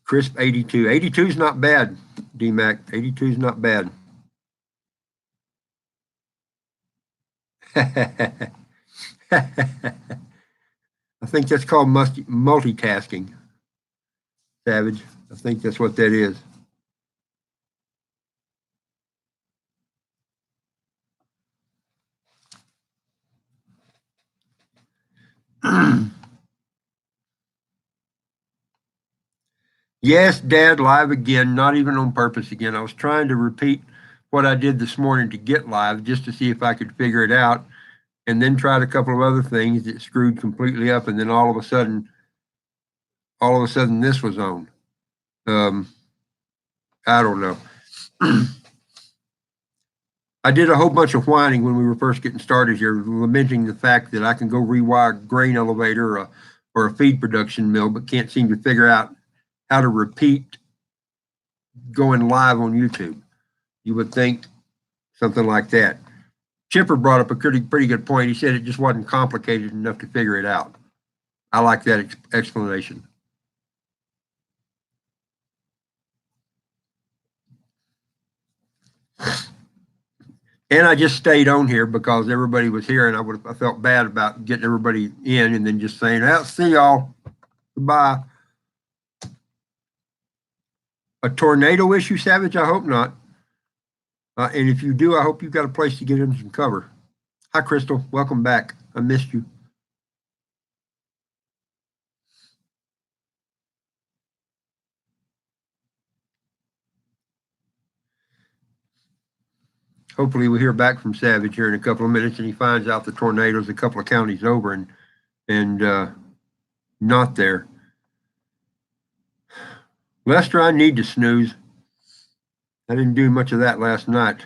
Crisp 82. 82 is not bad, D-Mac. 82 is not bad. I think that's called multitasking, Savage. I think that's what that is. Yes, Dad, live again, not even on purpose again. I was trying to repeat what I did this morning to get live just to see if I could figure it out, and then tried a couple of other things that screwed completely up, and then all of a sudden this was on. I don't know. I did a whole bunch of whining when we were first getting started here, lamenting the fact that I can go rewire a grain elevator or a feed production mill, but can't seem to figure out how to repeat going live on YouTube. You would think something like that. Chipper brought up a pretty good point. He said it just wasn't complicated enough to figure it out. I like that explanation. And I just stayed on here because everybody was here, and I felt bad about getting everybody in and then just saying, "Well, see y'all, goodbye." A tornado issue, Savage? I hope not. And if you do, I hope you've got a place to get in some cover. Hi, Crystal. Welcome back. I missed you. Hopefully we'll hear back from Savage here in a couple of minutes, and he finds out the tornado's a couple of counties over and not there. Lester, I need to snooze. I didn't do much of that last night.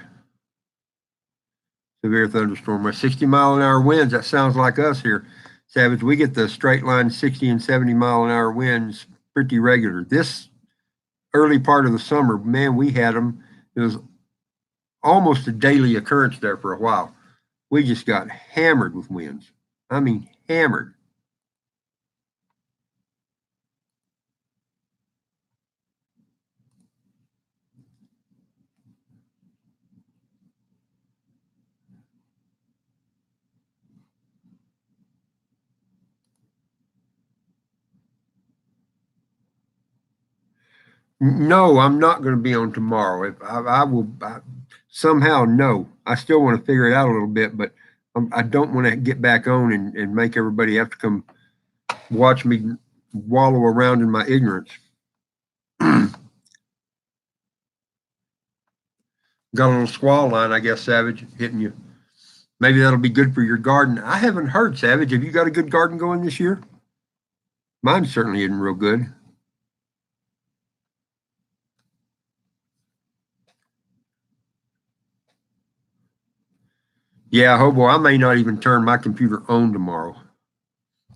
Severe thunderstorm. 60-mile-an-hour winds. That sounds like us here, Savage. We get the straight line 60 and 70-mile-an-hour winds pretty regular. This early part of the summer, man, we had them. It was almost a daily occurrence there for a while. We just got hammered with winds. I mean, hammered. No, I'm not going to be on tomorrow. If I will somehow, no. I still want to figure it out a little bit, but I don't want to get back on and make everybody have to come watch me wallow around in my ignorance. Got a little squall line, I guess, Savage, hitting you. Maybe that'll be good for your garden. I haven't heard, Savage. Have you got a good garden going this year? Mine certainly isn't real good. Yeah, Hobo, I may not even turn my computer on tomorrow.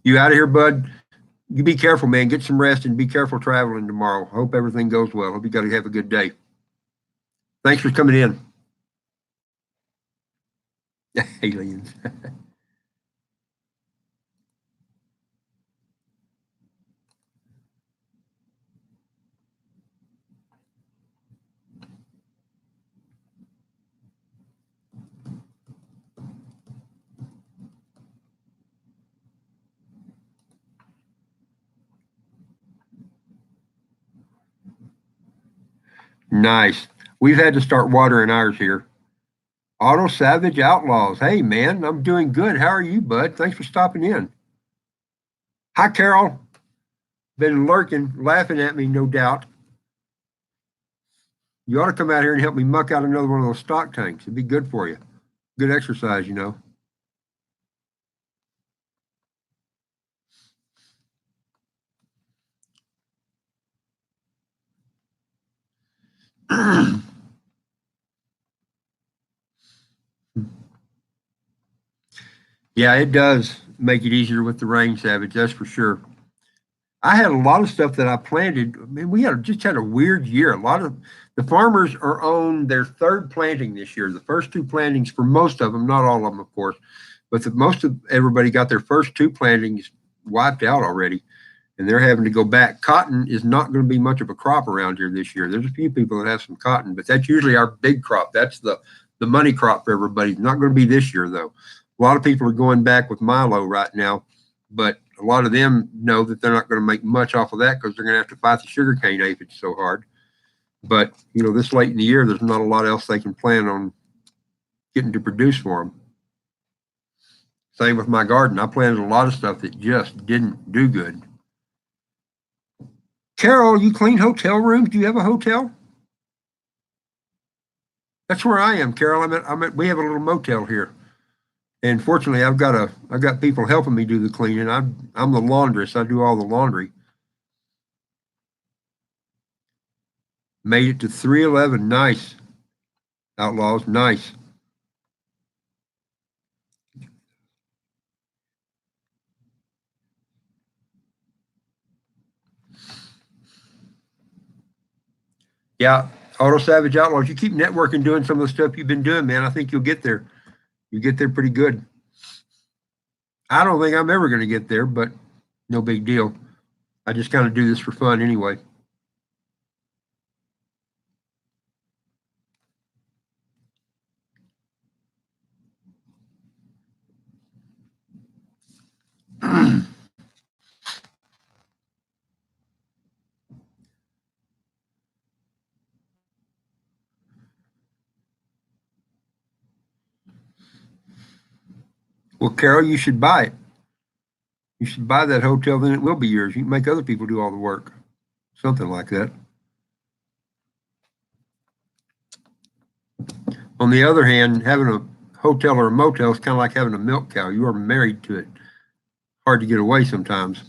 You out of here, bud? You be careful, man. Get some rest and be careful traveling tomorrow. Hope everything goes well. Hope you got to have a good day. Thanks for coming in. Aliens. Nice. We've had to start watering ours here. Auto Savage Outlaws. Hey, man, I'm doing good. How are you, bud? Thanks for stopping in. Hi, Carol. Been lurking, laughing at me, no doubt. You ought to come out here and help me muck out another one of those stock tanks. It'd be good for you. Good exercise, you know. Yeah, it does make it easier with the rain, Savage. That's for sure. I had a lot of stuff that I planted. I mean, we just had a weird year. A lot of the farmers are on their third planting this year. The first two plantings for most of them, not all of them, of course, but most of everybody got their first two plantings wiped out already, and they're having to go back. Cotton is not going to be much of a crop around here this year. There's a few people that have some cotton, but that's usually our big crop. That's the money crop for everybody. It's not going to be this year, though. A lot of people are going back with milo right now, but a lot of them know that they're not going to make much off of that because they're going to have to fight the sugarcane aphid so hard. But, you know, this late in the year, there's not a lot else they can plan on getting to produce for them. Same with my garden. I planted a lot of stuff that just didn't do good. Carol, you clean hotel rooms? Do you have a hotel? That's where I am, Carol. We have a little motel here. And fortunately, I've got people helping me do the cleaning. I'm the laundress. I do all the laundry. Made it to 311. Nice. Outlaws, nice. Yeah, Auto Savage Outlaws. You keep networking, doing some of the stuff you've been doing, man. I think you'll get there. You get there pretty good. I don't think I'm ever going to get there, but no big deal. I just kind of do this for fun anyway. Well, Carol, you should buy it. You should buy that hotel, then it will be yours. You can make other people do all the work. Something like that. On the other hand, having a hotel or a motel is kind of like having a milk cow. You are married to it. Hard to get away sometimes.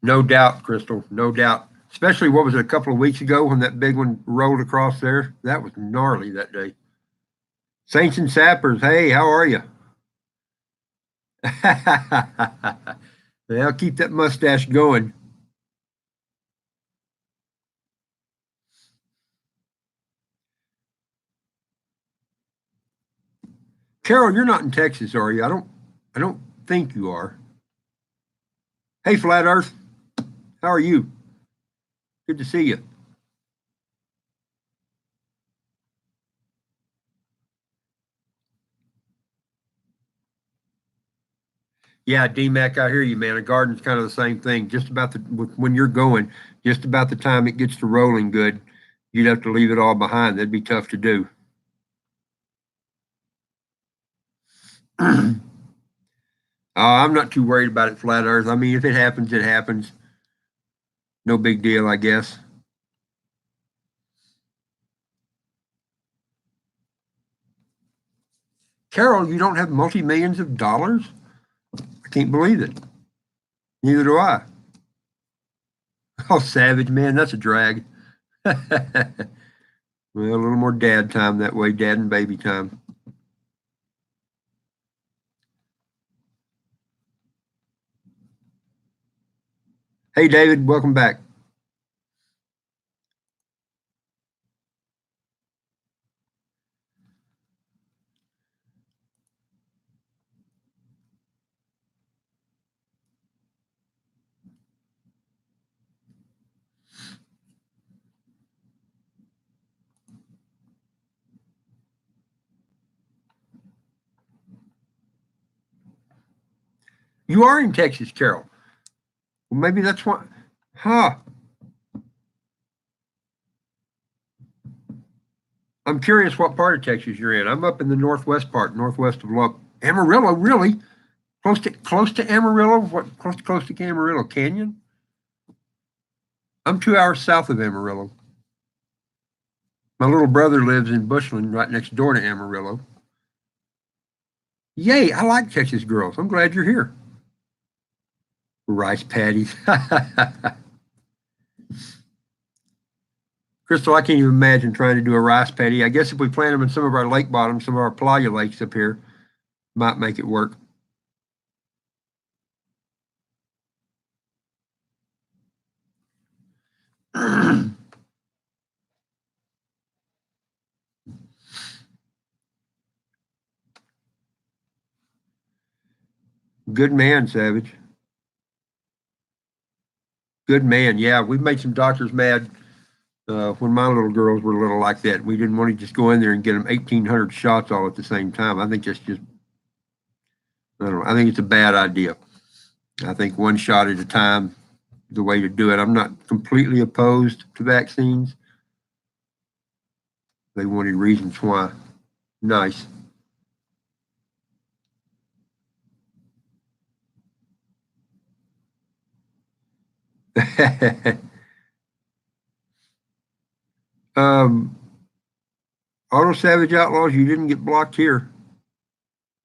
No doubt, Crystal. No doubt. Especially, what was it, a couple of weeks ago when that big one rolled across there? That was gnarly that day. Saints and Sappers, hey, how are you? Well, keep that mustache going. Carol, you're not in Texas, are you? I don't think you are. Hey, Flat Earth, how are you? Good to see you. Yeah, DMAC, I hear you, man. A garden's kind of the same thing. Just about when you're going, just about the time it gets to rolling good, you'd have to leave it all behind. That'd be tough to do. I'm not too worried about it, Flat Earth. I mean, if it happens, it happens. No big deal, I guess. Carol, you don't have multi-millions of dollars? I can't believe it. Neither do I. Oh, Savage, man, that's a drag. Well, a little more dad time that way, dad and baby time. Hey, David, welcome back. You are in Texas, Carol. Well, maybe that's why. Huh. I'm curious what part of Texas you're in. I'm up in the northwest part, northwest of Amarillo, really? Close to Amarillo? What, close to Amarillo Canyon? I'm 2 hours south of Amarillo. My little brother lives in Bushland, right next door to Amarillo. Yay, I like Texas girls. I'm glad you're here. Rice patties. Crystal, I can't even imagine trying to do a rice patty. I guess if we plant them in some of our lake bottoms, some of our playa lakes up here, might make it work. Good man, Savage. Good man. Yeah, we've made some doctors mad when my little girls were little like that. We didn't want to just go in there and get them 1,800 shots all at the same time. I think that's just, I don't know. I think it's a bad idea. I think one shot at a time, the way to do it. I'm not completely opposed to vaccines, They wanted reasons why. Nice. Auto Savage Outlaws, you didn't get blocked here.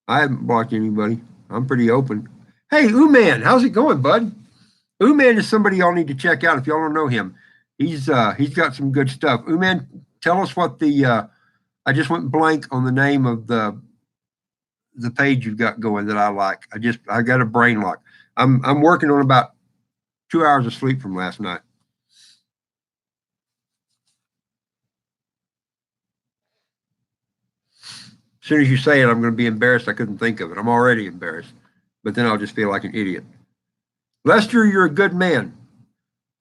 I haven't blocked anybody. I'm pretty open. Hey, Uman, how's it going, bud? Uman is somebody y'all need to check out if y'all don't know him. He's got some good stuff. Uman, tell us what the I just went blank on the name of the page you've got going that I like. I got a brain lock. I'm working on about 2 hours of sleep from last night. As soon as you say it, I'm going to be embarrassed. I couldn't think of it. I'm already embarrassed, but then I'll just feel like an idiot. Lester, you're a good man.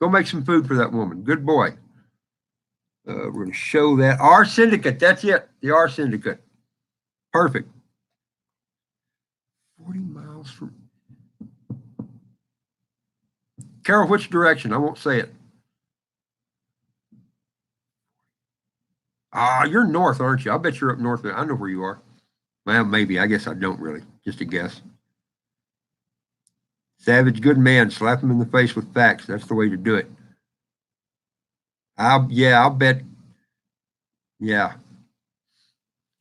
Go make some food for that woman. Good boy. We're going to show that. R Syndicate. That's it. The R Syndicate. Perfect. 40 miles from. Carol, which direction? I won't say it. You're north, aren't you? I bet you're up north. I know where you are. Well, maybe. I guess I don't really. Just a guess. Savage, good man. Slap him in the face with facts. That's the way to do it. I'll bet. Yeah.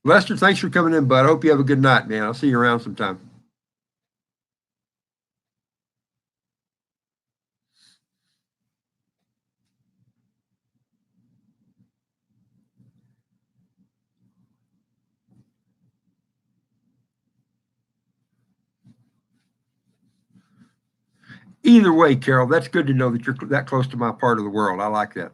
Lester, thanks for coming in, bud. I hope you have a good night, man. I'll see you around sometime. Either way, Carol, that's good to know that you're that close to my part of the world. I like that.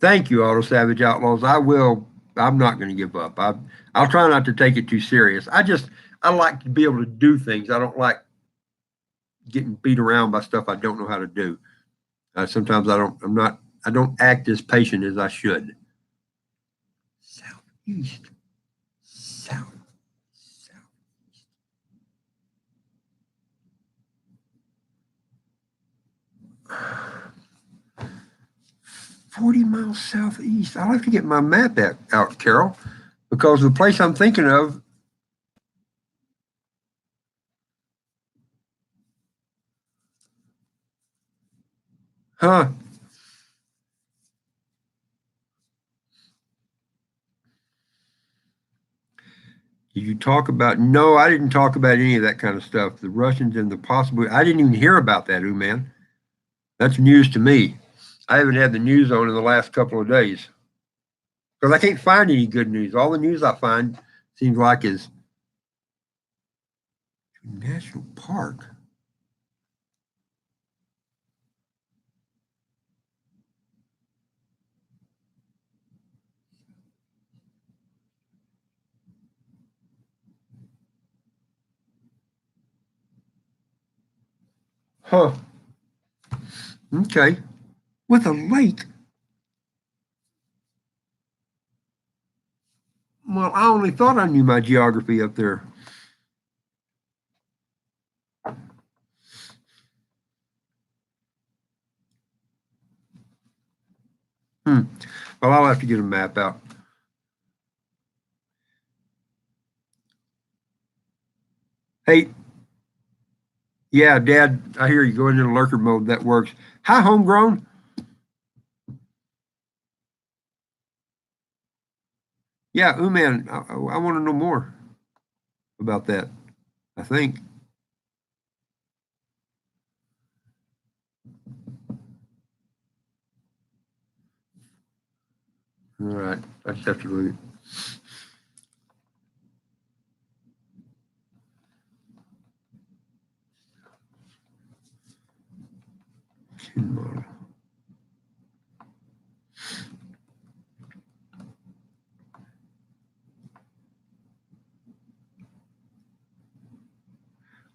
Thank you, Auto Savage Outlaws. I'm not going to give up. I'll try not to take it too serious. I like to be able to do things. I don't like getting beat around by stuff I don't know how to do. Sometimes I don't act as patient as I should. Southeast. South. 40 miles southeast. I'll have to get my map out, Carol, because the place I'm thinking of. Huh. Did you talk about? No, I didn't talk about any of that kind of stuff. The Russians and the possible. I didn't even hear about that, man. That's news to me. I haven't had the news on in the last couple of days because I can't find any good news. All the news I find seems like is national park. Huh. Okay. With a lake. Well, I only thought I knew my geography up there. Well, I'll have to get a map out. Hey, yeah, Dad, I hear you going into lurker mode. That works. Hi, homegrown. Yeah, man, I want to know more about that. I think. All right, I just have to read it. Model.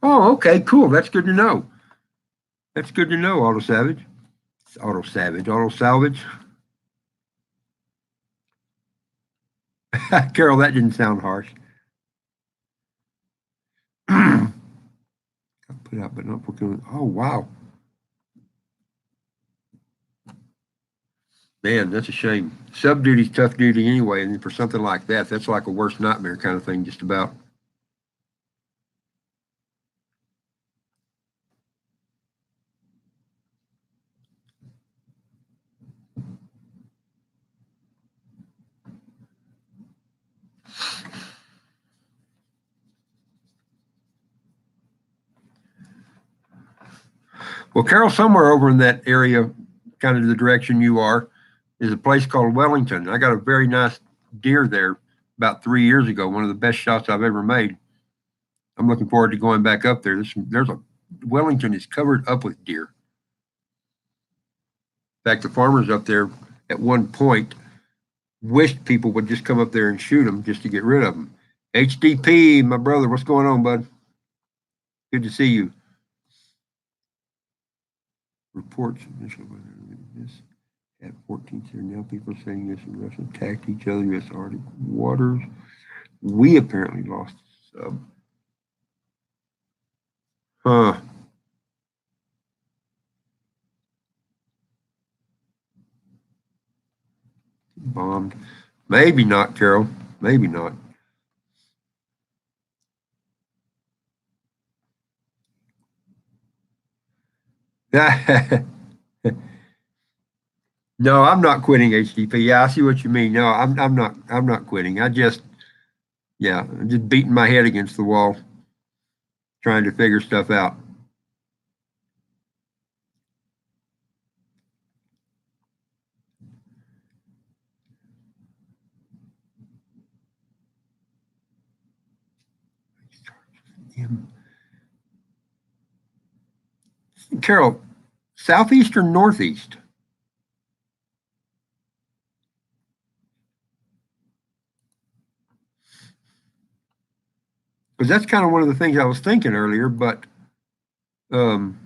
Oh, okay, cool. That's good to know. That's good to know, Auto Savage. Auto Savage, Auto Salvage. Carol, that didn't sound harsh. Put out, but not procurement. Oh, wow. Man, that's a shame. Sub duty's tough duty anyway, and for something like that, that's like a worst nightmare kind of thing, just about. Well, Carol, somewhere over in that area, kind of the direction you are, is a place called Wellington. I got a very nice deer there about 3 years ago. One of the best shots I've ever made. I'm looking forward to going back up there. There's a Wellington is covered up with deer. In fact, the farmers up there at one point wished people would just come up there and shoot them just to get rid of them. HDP, my brother, what's going on, bud? Good to see you. Reports this at 14th here now. People are saying this and Russia attacked each other. U.S. Arctic waters. We apparently lost sub. Huh. Bombed. Maybe not, Carol. Maybe not. No, I'm not quitting HDP. Yeah, I see what you mean. No, I'm not quitting. I'm just beating my head against the wall, trying to figure stuff out. Carol, southeast or northeast? Because that's kind of one of the things I was thinking earlier, but um,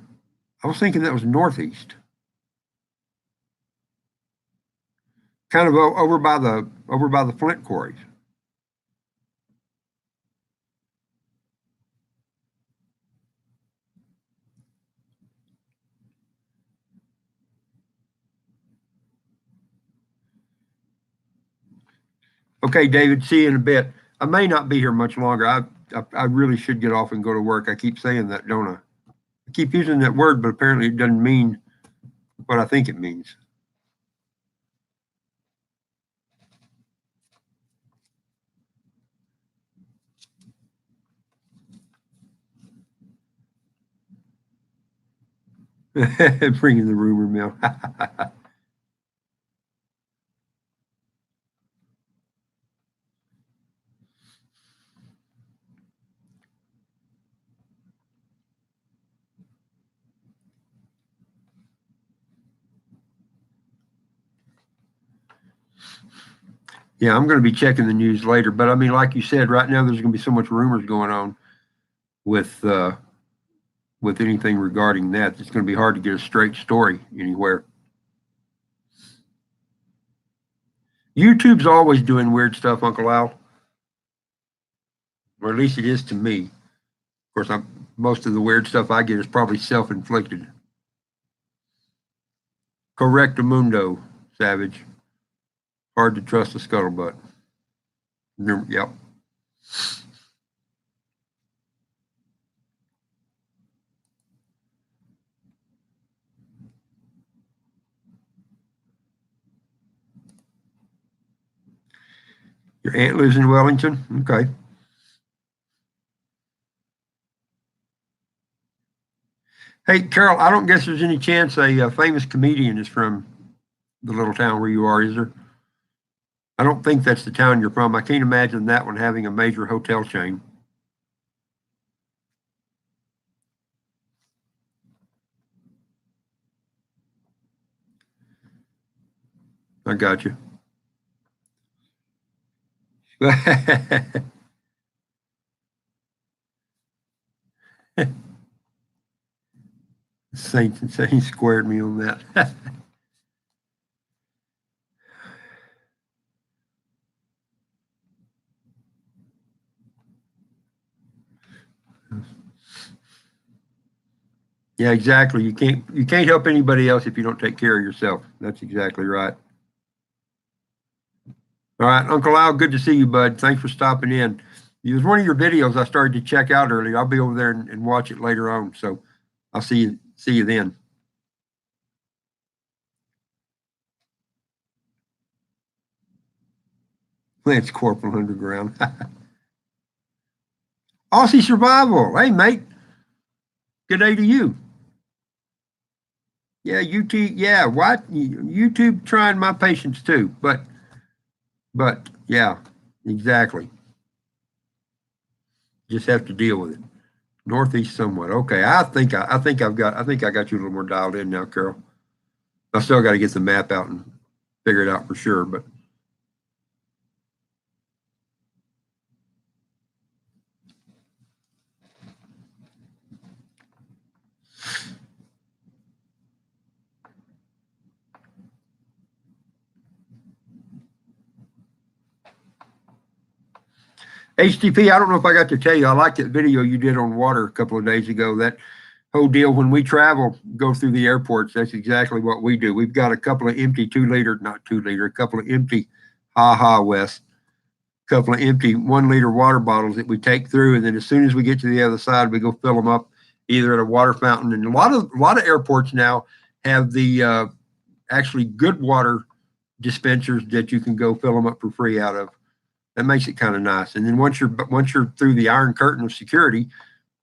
I was thinking that was northeast, kind of over by the Flint quarries. Okay, David, see you in a bit. I may not be here much longer. I really should get off and go to work. I keep saying that, don't I? I keep using that word, but apparently it doesn't mean what I think it means. Bringing the rumor mill. Yeah, I'm going to be checking the news later, but I mean, like you said, right now there's going to be so much rumors going on with anything regarding that. It's going to be hard to get a straight story anywhere. YouTube's always doing weird stuff, Uncle Al, or at least it is to me. Of course, most of the weird stuff I get is probably self-inflicted. Correctamundo, Savage. Hard to trust the scuttlebutt. Yep. Your aunt lives in Wellington? Okay. Hey, Carol, I don't guess there's any chance a famous comedian is from the little town where you are, is there? I don't think that's the town you're from. I can't imagine that one having a major hotel chain. I got you. Saint squared me on that. Yeah, exactly. You can't help anybody else if you don't take care of yourself. That's exactly right. All right, Uncle Al, good to see you, bud. Thanks for stopping in. It was one of your videos I started to check out earlier. I'll be over there and watch it later on. So I'll see you then. Lance Corporal Underground. Aussie Survival. Hey, mate. Good day to you. Yeah, YouTube. Yeah, what? YouTube trying my patience too, but yeah, exactly. Just have to deal with it. Northeast somewhat. Okay, I think I got you a little more dialed in now, Carol. I still got to get the map out and figure it out for sure, but HTP, I don't know if I got to tell you, I liked that video you did on water a couple of days ago. That whole deal, when we travel, go through the airports, that's exactly what we do. We've got a couple of empty 2-liter, not 2-liter, a couple of empty, Wes, a couple of empty 1-liter water bottles that we take through. And then as soon as we get to the other side, we go fill them up either at a water fountain. And a lot of airports now have the actually good water dispensers that you can go fill them up for free out of. That makes it kind of nice. And then once you're through the iron curtain of security,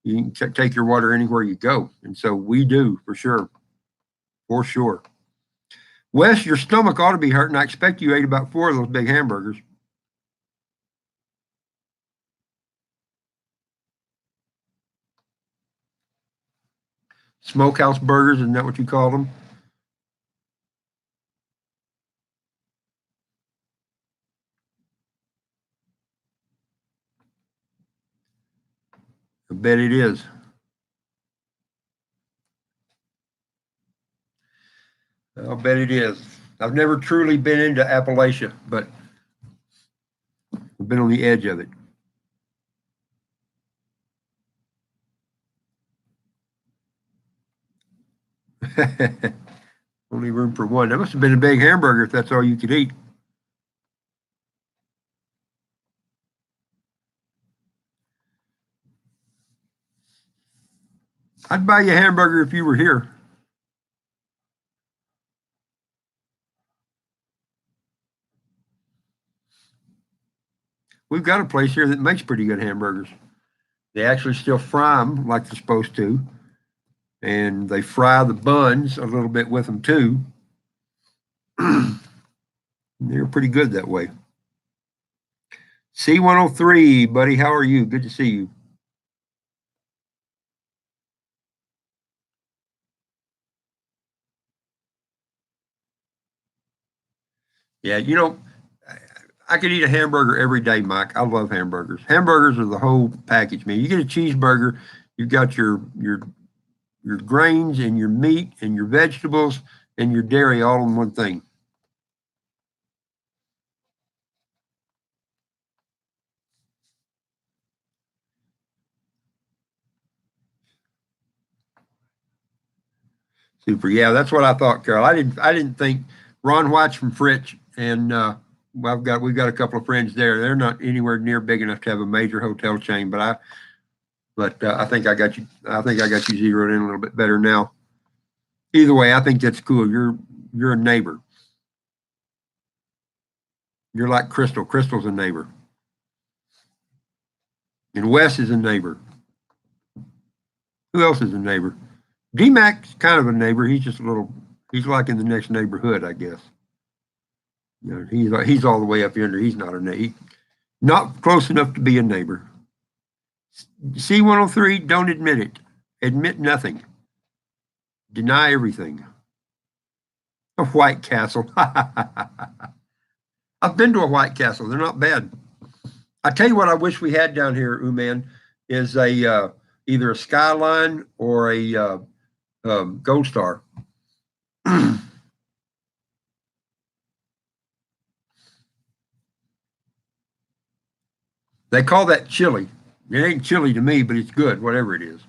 you can take your water anywhere you go. And so we do, for sure. For sure. Wes, your stomach ought to be hurting. I expect you ate about 4 of those big hamburgers. Smokehouse burgers, isn't that what you call them? I bet it is. I'll bet it is. I've never truly been into Appalachia, but I've been on the edge of it. Only room for one. That must have been a big hamburger if that's all you could eat. I'd buy you a hamburger if you were here. We've got a place here that makes pretty good hamburgers. They actually still fry them like they're supposed to. And they fry the buns a little bit with them too. They're pretty good that way. C103, buddy, how are you? Good to see you. Yeah, I could eat a hamburger every day, Mike. I love hamburgers. Hamburgers are the whole package, man. You get a cheeseburger, you've got your grains and your meat and your vegetables and your dairy all in one thing. Super. Yeah, that's what I thought, Carol. I didn't think Ron White's from Fritch, and we've got a couple of friends there. They're not anywhere near big enough to have a major hotel chain, but I think I got you. I think I got you zeroed in a little bit better now. Either way, I think that's cool. You're a neighbor. You're like Crystal. Crystal's a neighbor, and Wes is a neighbor. Who else is a neighbor? D-Mac's kind of a neighbor. He's just a little. He's like in the next neighborhood, I guess. He's all the way up yonder. He's not a neighbor. Not close enough to be a neighbor. C103, don't admit it. Admit nothing. Deny everything. A White Castle. I've been to a White Castle. They're not bad. I tell you what I wish we had down here, Uman, is a either a Skyline or a Gold Star. They call that chili. It ain't chili to me, but it's good, whatever it is.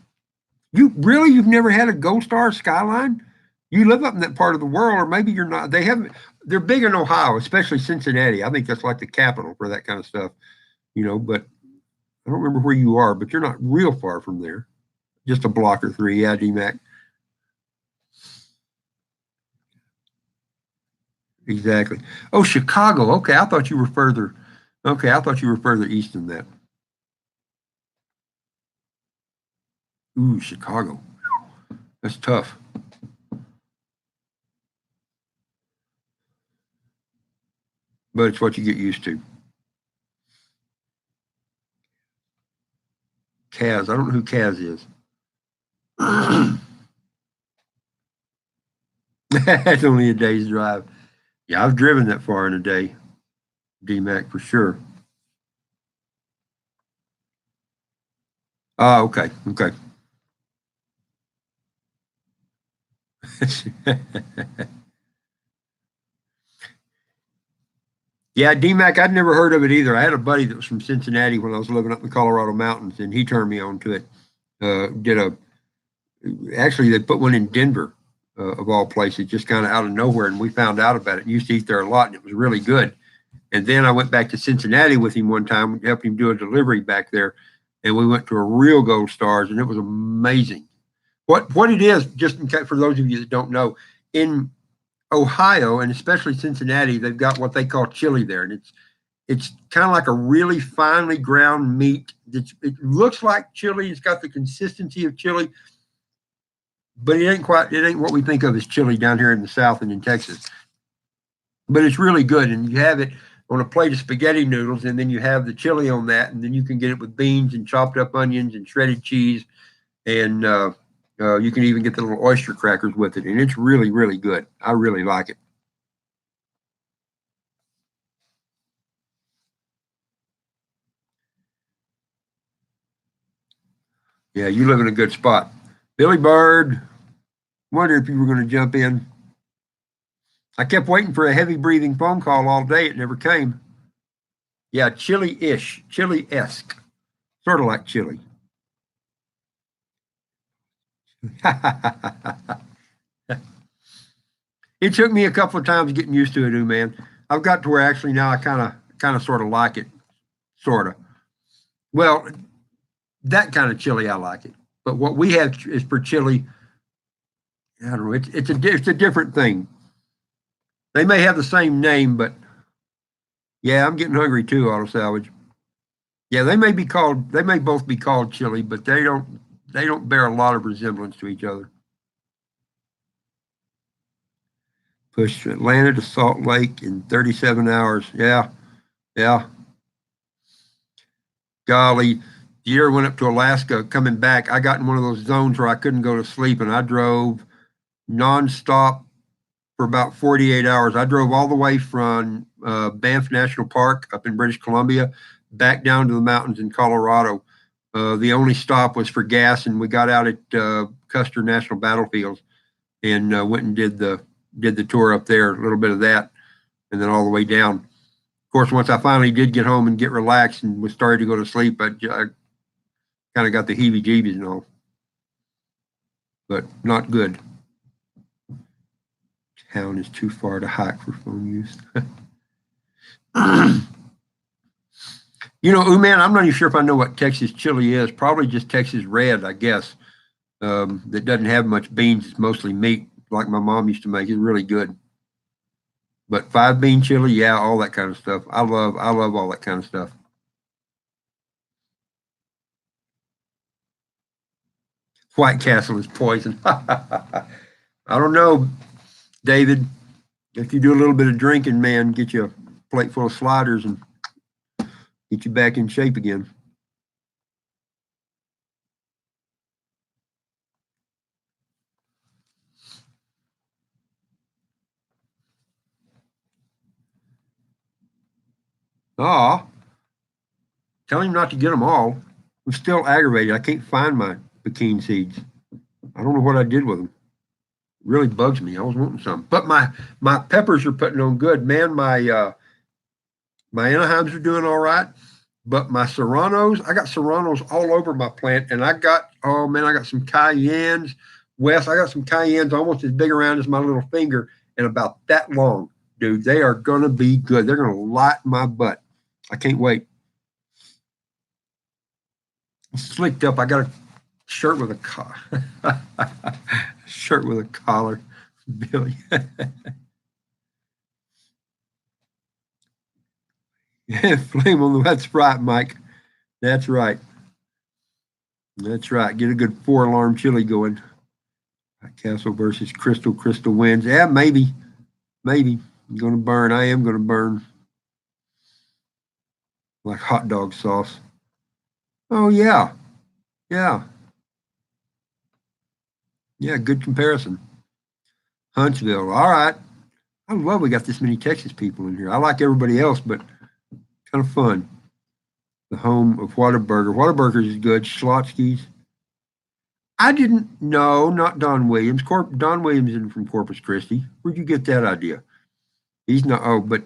You've never had a Gold Star Skyline? You live up in that part of the world, or maybe you're not. They haven't. They're big in Ohio, especially Cincinnati. I think that's like the capital for that kind of stuff, But I don't remember where you are, but you're not real far from there. Just a block or three, yeah, DMAC. Exactly. Oh, Chicago. Okay, I thought you were further. Okay, I thought you were further east than that. Ooh, Chicago. That's tough. But it's what you get used to. Kaz. I don't know who Kaz is. That's only a day's drive. Yeah, I've driven that far in a day. DMAC for sure. Oh, okay. Okay. Yeah, DMAC, I'd never heard of it either. I had a buddy that was from Cincinnati when I was living up in the Colorado mountains, and he turned me on to it. Actually, they put one in Denver, of all places, just kind of out of nowhere, and we found out about it. Used to eat there a lot, and it was really good. And then I went back to Cincinnati with him one time, helped him do a delivery back there, and we went to a real Gold Stars, and it was amazing. What it is, just in case, for those of you that don't know, in Ohio and especially Cincinnati, they've got what they call chili there, and it's kind of like a really finely ground meat. It looks like chili. It's got the consistency of chili, but it ain't what we think of as chili down here in the South and in Texas. But it's really good, and you have it on a plate of spaghetti noodles, and then you have the chili on that, and then you can get it with beans and chopped up onions and shredded cheese, and you can even get the little oyster crackers with it, and it's really, really good. I really like it. Yeah, you live in a good spot. Billy Bird, wonder if you were going to jump in. I kept waiting for a heavy breathing phone call all day. It never came. Yeah, chili-ish, chili-esque, sort of like chili. It took me a couple of times getting used to it, man. I've got to where actually now I kind of sort of like it, sort of. Well, that kind of chili I like it, but what we have is for chili. I don't know. It's a different thing. They may have the same name, but yeah, I'm getting hungry too. Auto salvage. Yeah, they may both be called chili, but they don't bear a lot of resemblance to each other. Push Atlanta to Salt Lake in 37 hours. Yeah, yeah. Golly, the year I went up to Alaska coming back, I got in one of those zones where I couldn't go to sleep, and I drove nonstop for about 48 hours. I drove all the way from Banff National Park up in British Columbia back down to the mountains in Colorado. The only stop was for gas, and we got out at Custer National Battlefield and went and did the tour up there, a little bit of that, and then all the way down. Of course, once I finally did get home and get relaxed and was started to go to sleep, I kind of got the heebie-jeebies and all, but not good. Town is too far to hike for phone use. Man, I'm not even sure if I know what Texas chili is. Probably just Texas red, I guess. That doesn't have much beans. It's mostly meat, like my mom used to make. It's really good. But 5-bean chili, yeah, all that kind of stuff. I love all that kind of stuff. White Castle is poison. I don't know, David. If you do a little bit of drinking, man, get you a plate full of sliders and get you back in shape again. Aw, tell him not to get them all. I'm still aggravated. I can't find my Pekin seeds. I don't know what I did with them. It really bugs me. I was wanting some. But my peppers are putting on good. Man, my Anaheims are doing all right. But my serranos, I got serranos all over my plant. And I got some cayennes. Wes, I got some cayennes almost as big around as my little finger and about that long. Dude, they are going to be good. They're going to light my butt. I can't wait. Slicked up. I got a shirt with a collar. Shirt with a collar. Billy. Yeah, flame on the. That's right, Mike. That's right. That's right. Get a good 4-alarm chili going. Castle versus Crystal. Crystal wins. Yeah, maybe. Maybe. I'm going to burn. I am going to burn. Like hot dog sauce. Oh, yeah. Yeah. Yeah, good comparison. Huntsville. All right. I love we got this many Texas people in here. I like everybody else, but kind of fun. The home of Whataburger. Whataburger is good. Schlotsky's. I didn't know, not Don Williams. Don Williams isn't from Corpus Christi. Where'd you get that idea? He's not. Oh, but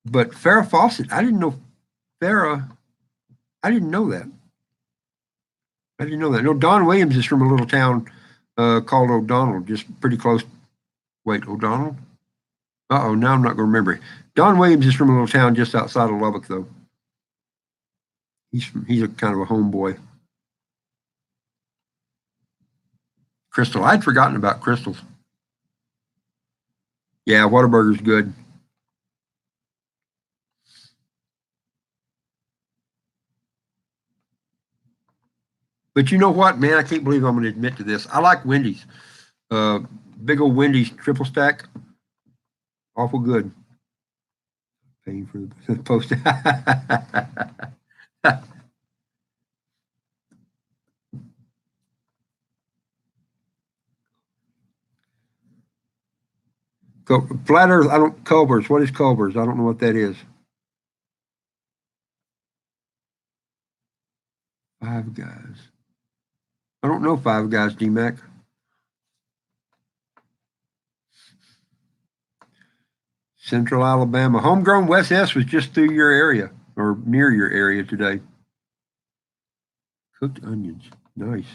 Farrah Fawcett. I didn't know Farrah. I didn't know that. I didn't know that. No, Don Williams is from a little town called O'Donnell, just pretty close. Wait, O'Donnell? Uh-oh, now I'm not going to remember. Don Williams is from a little town just outside of Lubbock, though. He's a kind of a homeboy. Crystal. I'd forgotten about Crystals. Yeah, Whataburger's good. But you know what, man? I can't believe I'm going to admit to this. I like Wendy's. Big old Wendy's triple stack. Awful good. Paying for the post. Flat Earth, Culver's. What is Culver's? I don't know what that is. Five Guys. I don't know Five Guys, D-Mac. Central Alabama. Homegrown West S was just through your area or near your area today. Cooked onions. Nice.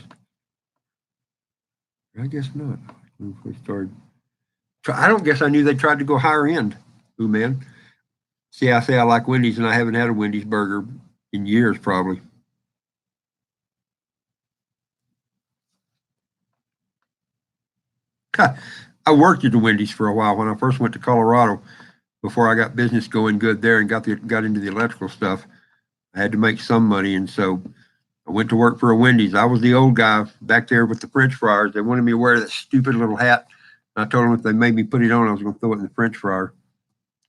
I guess not. I don't guess I knew they tried to go higher end. Ooh, man. See, I say I like Wendy's, and I haven't had a Wendy's burger in years, probably. I worked at the Wendy's for a while when I first went to Colorado. Before I got business going good there and got into the electrical stuff, I had to make some money, and so I went to work for a Wendy's. I was the old guy back there with the French fryers. They wanted me to wear that stupid little hat. And I told them if they made me put it on, I was going to throw it in the French fryer,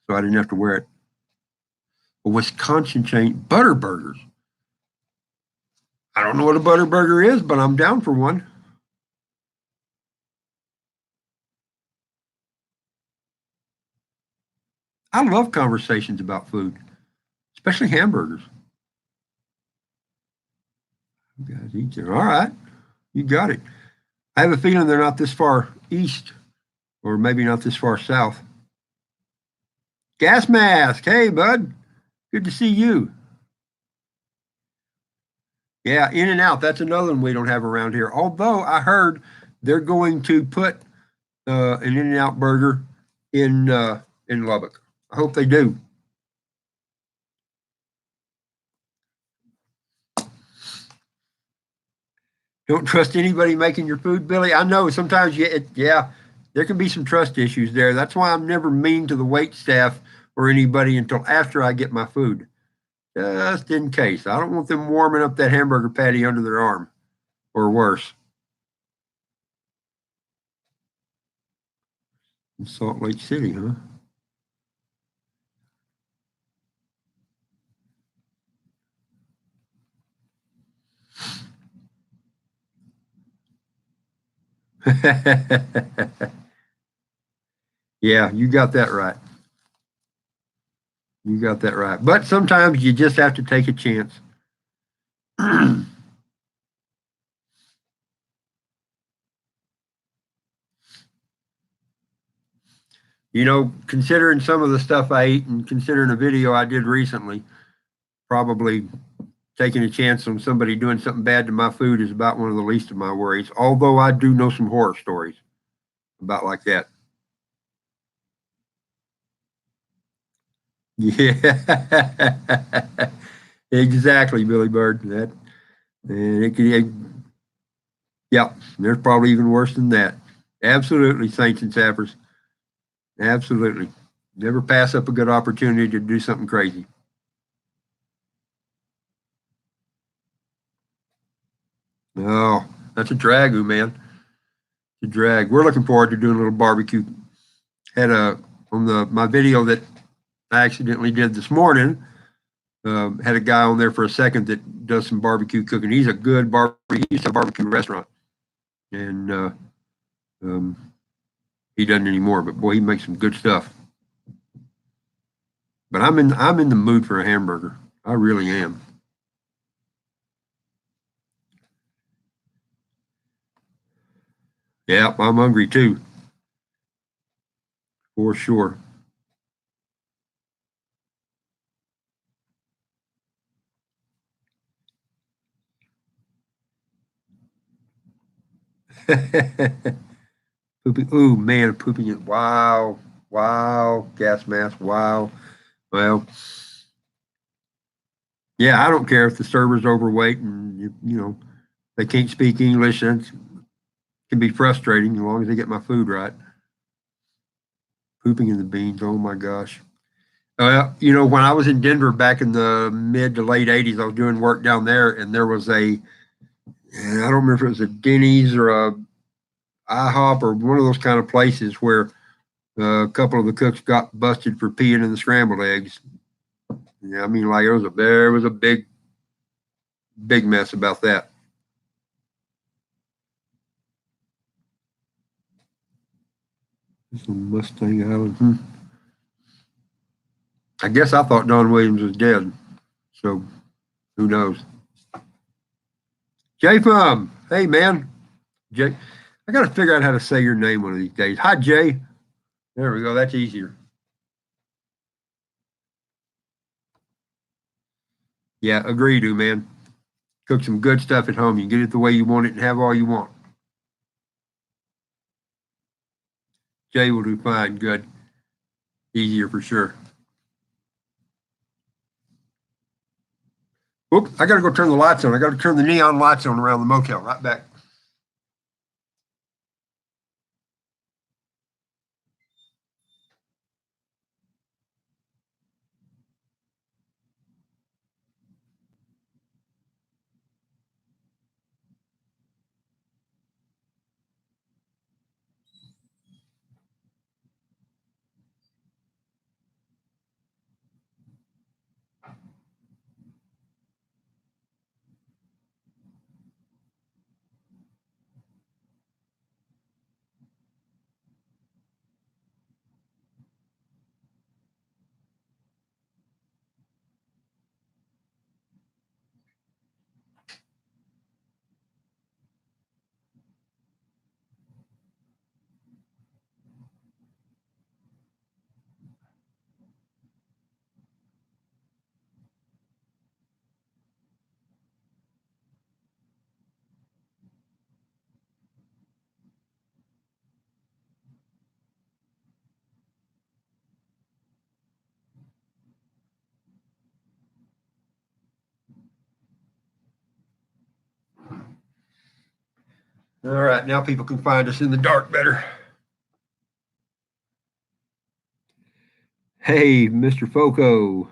so I didn't have to wear it. A Wisconsin chain, Butter Burgers. I don't know what a Butter Burger is, but I'm down for one. I love conversations about food, especially hamburgers. You guys eat there. All right. You got it. I have a feeling they're not this far east, or maybe not this far south. Gas Mask. Hey, bud. Good to see you. Yeah, In-N-Out. That's another one we don't have around here. Although I heard they're going to put an In-N-Out burger in Lubbock. I hope they do. Don't trust anybody making your food, Billy. I know sometimes, there can be some trust issues there. That's why I'm never mean to the wait staff or anybody until after I get my food, just in case. I don't want them warming up that hamburger patty under their arm or worse. In Salt Lake City, huh? Yeah, you got that right. You got that right. But sometimes you just have to take a chance. You know, considering some of the stuff I eat and considering a video I did recently, probably taking a chance on somebody doing something bad to my food is about one of the least of my worries. Although I do know some horror stories about like that. Yeah, exactly, Billy Bird. That and yeah, there's probably even worse than that. Absolutely, Saints and Sappers. Absolutely. Never pass up a good opportunity to do something crazy. Oh, that's a dragoo, man. It's a drag. We're looking forward to doing a little barbecue. Had a on the my video that I accidentally did this morning. Had a guy on there for a second that does some barbecue cooking. He's a good barbecue. He used to have a barbecue restaurant, and um, he doesn't anymore. But boy, he makes some good stuff. But I'm in the mood for a hamburger. I really am. Yeah, I'm hungry too, for sure. Pooping. Ooh, man, pooping it. Wow, wow, gas mask. Wow. Well, yeah, I don't care if the server's overweight and you know they can't speak English. It can be frustrating as long as they get my food right. Pooping in the beans. Oh my gosh. You know, when I was in Denver back in the mid to late '80s, I was doing work down there, and there was and I don't remember if it was a Denny's or a IHOP or one of those kind of places where a couple of the cooks got busted for peeing in the scrambled eggs. Yeah, I mean, like there was a big mess about that. This is Mustang Island. I guess I thought Don Williams was dead, so who knows? Jay Fum, hey man, Jay. I got to figure out how to say your name one of these days. Hi, Jay. There we go. That's easier. Yeah, agree, do man. Cook some good stuff at home. You get it the way you want it and have all you want. Jay will do fine. Good. Easier for sure. Whoop, I got to go turn the lights on. I got to turn the neon lights on around the motel. Right back. All right, now people can find us in the dark better. Hey, Mr. Foco.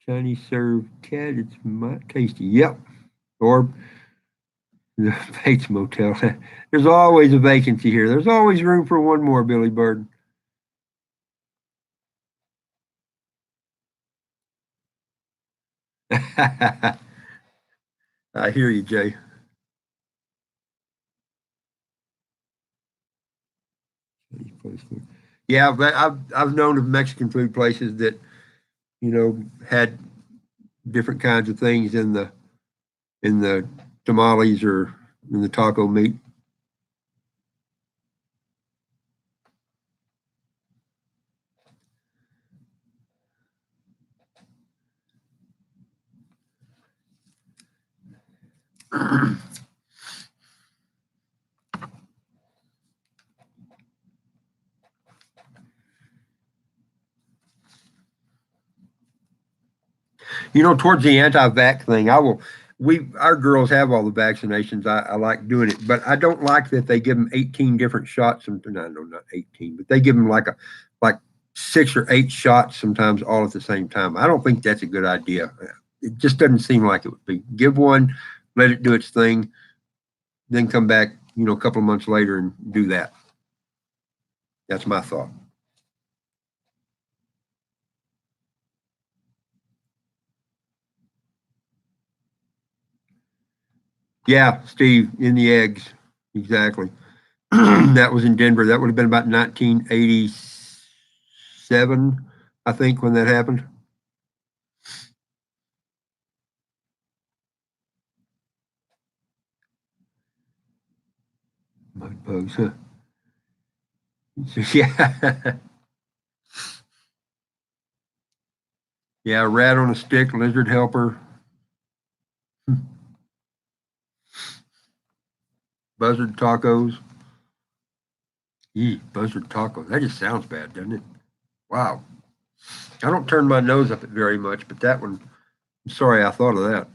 Chinese served cat. It's my tasty. Yep. Or the Bates Motel. There's always a vacancy here. There's always room for one more, Billy Bird. I hear you, Jay. Yeah, but I've known of Mexican food places that had different kinds of things in the tamales or in the taco meat. You know, towards the anti-vax thing, our girls have all the vaccinations. I like doing it, but I don't like that they give them 18 different shots. No, no, not 18, but they give them like 6 or 8 shots sometimes all at the same time. I don't think that's a good idea. It just doesn't seem like it would be. Give one, let it do its thing, then come back, a couple of months later and do that. That's my thought. Yeah, Steve, in the eggs. Exactly. That was in Denver. That would have been about 1987, I think, when that happened. Mud bugs, huh? Yeah. Yeah, rat on a stick, lizard helper, buzzard tacos. Buzzard tacos. That just sounds bad, doesn't it? Wow. I don't turn my nose up it very much, but that one, I'm sorry I thought of that.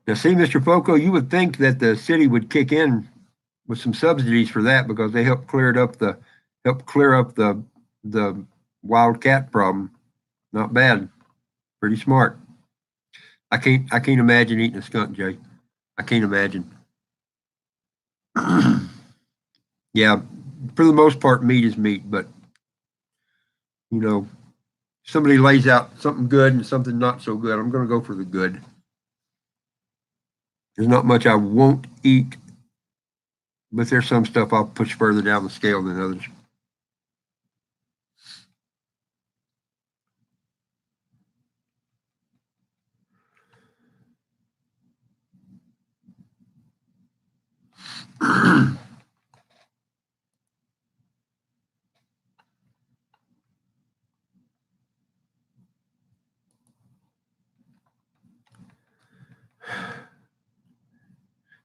Now, see, Mr. Foco, you would think that the city would kick in with some subsidies for that because they helped clear up the wild cat problem. Not bad. Pretty smart. I can't imagine eating a skunk, Jay. I can't imagine. Yeah, for the most part, meat is meat, but you know, somebody lays out something good and something not so good, I'm going to go for the good. There's not much I won't eat, but there's some stuff I'll push further down the scale than others.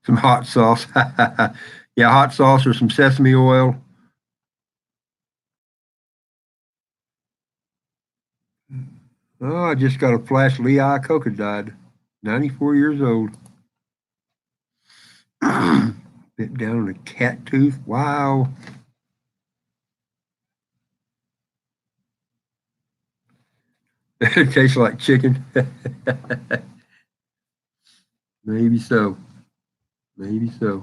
Some hot sauce. Yeah, hot sauce or some sesame oil. Oh, I just got a flash. Lee Iacocca died, 94 years old. Bit down on a cat tooth. Wow. It tastes like chicken. Maybe so. Maybe so.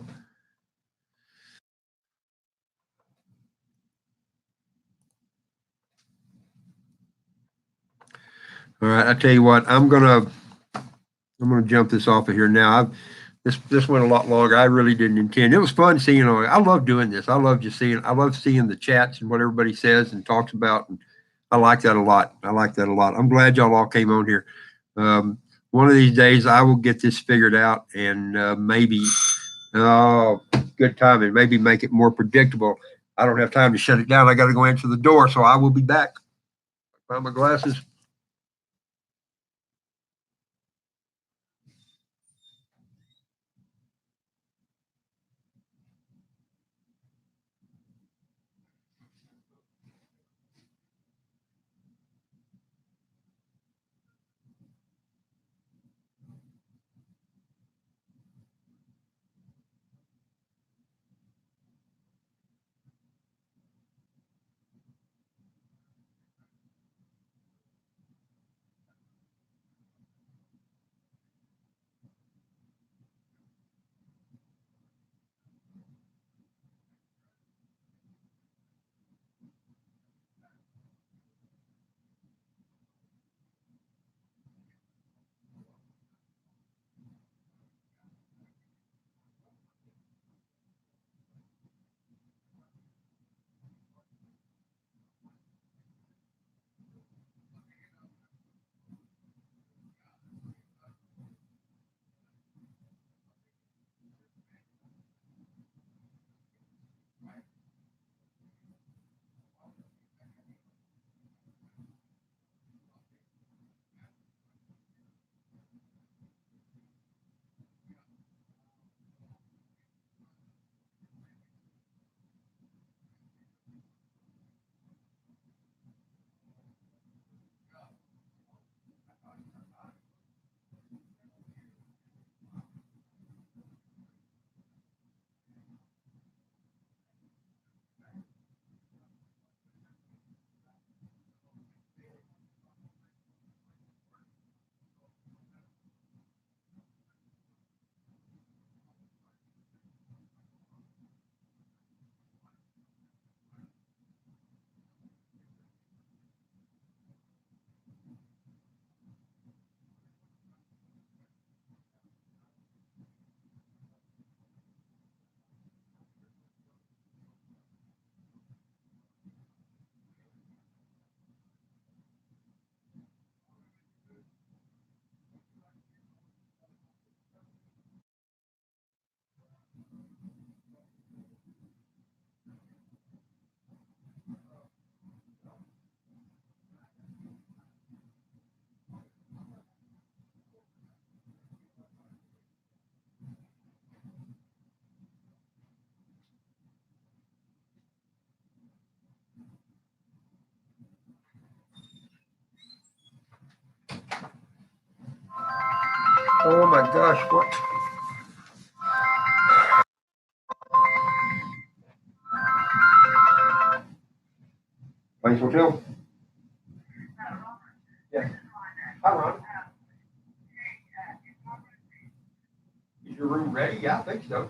All right, I tell you what, I'm gonna jump this off of here now. This went a lot longer. I really didn't intend. It was fun seeing. I love doing this. I love seeing the chats and what everybody says and talks about. And I like that a lot. I like that a lot. I'm glad y'all all came on here. One of these days, I will get this figured out and maybe, oh, good timing. Maybe make it more predictable. I don't have time to shut it down. I got to go answer the door, so I will be back. Find my glasses. Oh my gosh, what? Place Hotel? Yeah. Hi, Ron. Is your room ready? Yeah, I think so.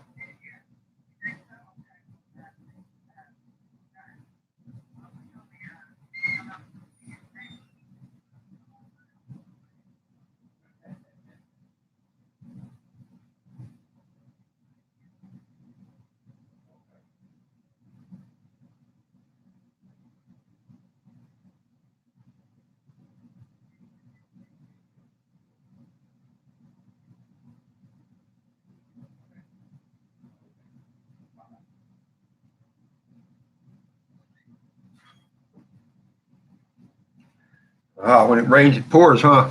Oh, when it rains, it pours, huh?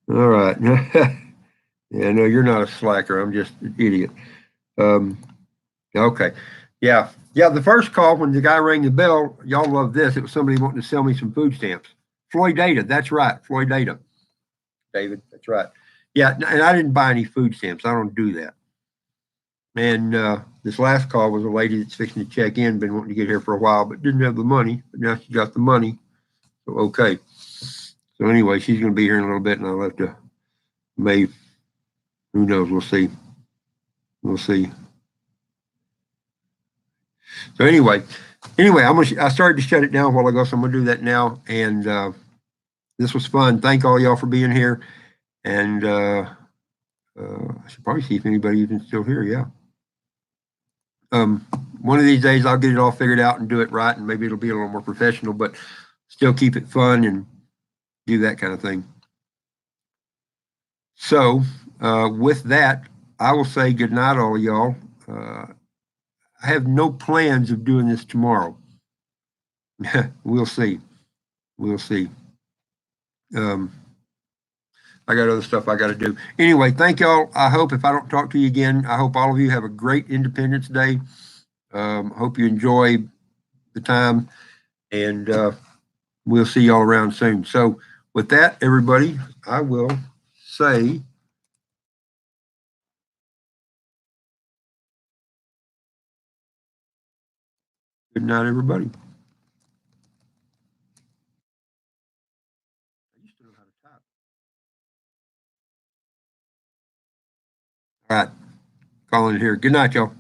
All right. Yeah, no, you're not a slacker. I'm just an idiot. Okay. Yeah. Yeah. The first call when the guy rang the bell, y'all love this. It was somebody wanting to sell me some food stamps. Floyd Data. That's right. Floyd Data. David. That's right. Yeah. And I didn't buy any food stamps. I don't do that. And this last call was a lady that's fixing to check in, been wanting to get here for a while, but didn't have the money. But now she got the money. So, okay. So, anyway, she's going to be here in a little bit, and I'll have to, may, who knows? We'll see. We'll see. So, anyway, I started to shut it down a while ago, so I'm going to do that now. And this was fun. Thank all y'all for being here. And I should probably see if anybody even still here. Yeah. One of these days I'll get it all figured out and do it right, and maybe it'll be a little more professional, but still keep it fun and do that kind of thing. So with that, I will say good night, all of y'all. I have no plans of doing this tomorrow. We'll see. We'll see. I got other stuff I got to do. Anyway, thank y'all. I hope if I don't talk to you again, I hope all of you have a great Independence Day. Hope you enjoy the time, and we'll see y'all around soon. So with that, everybody, I will say good night, everybody. I used to know how to type. All right, calling it here. Good night, y'all.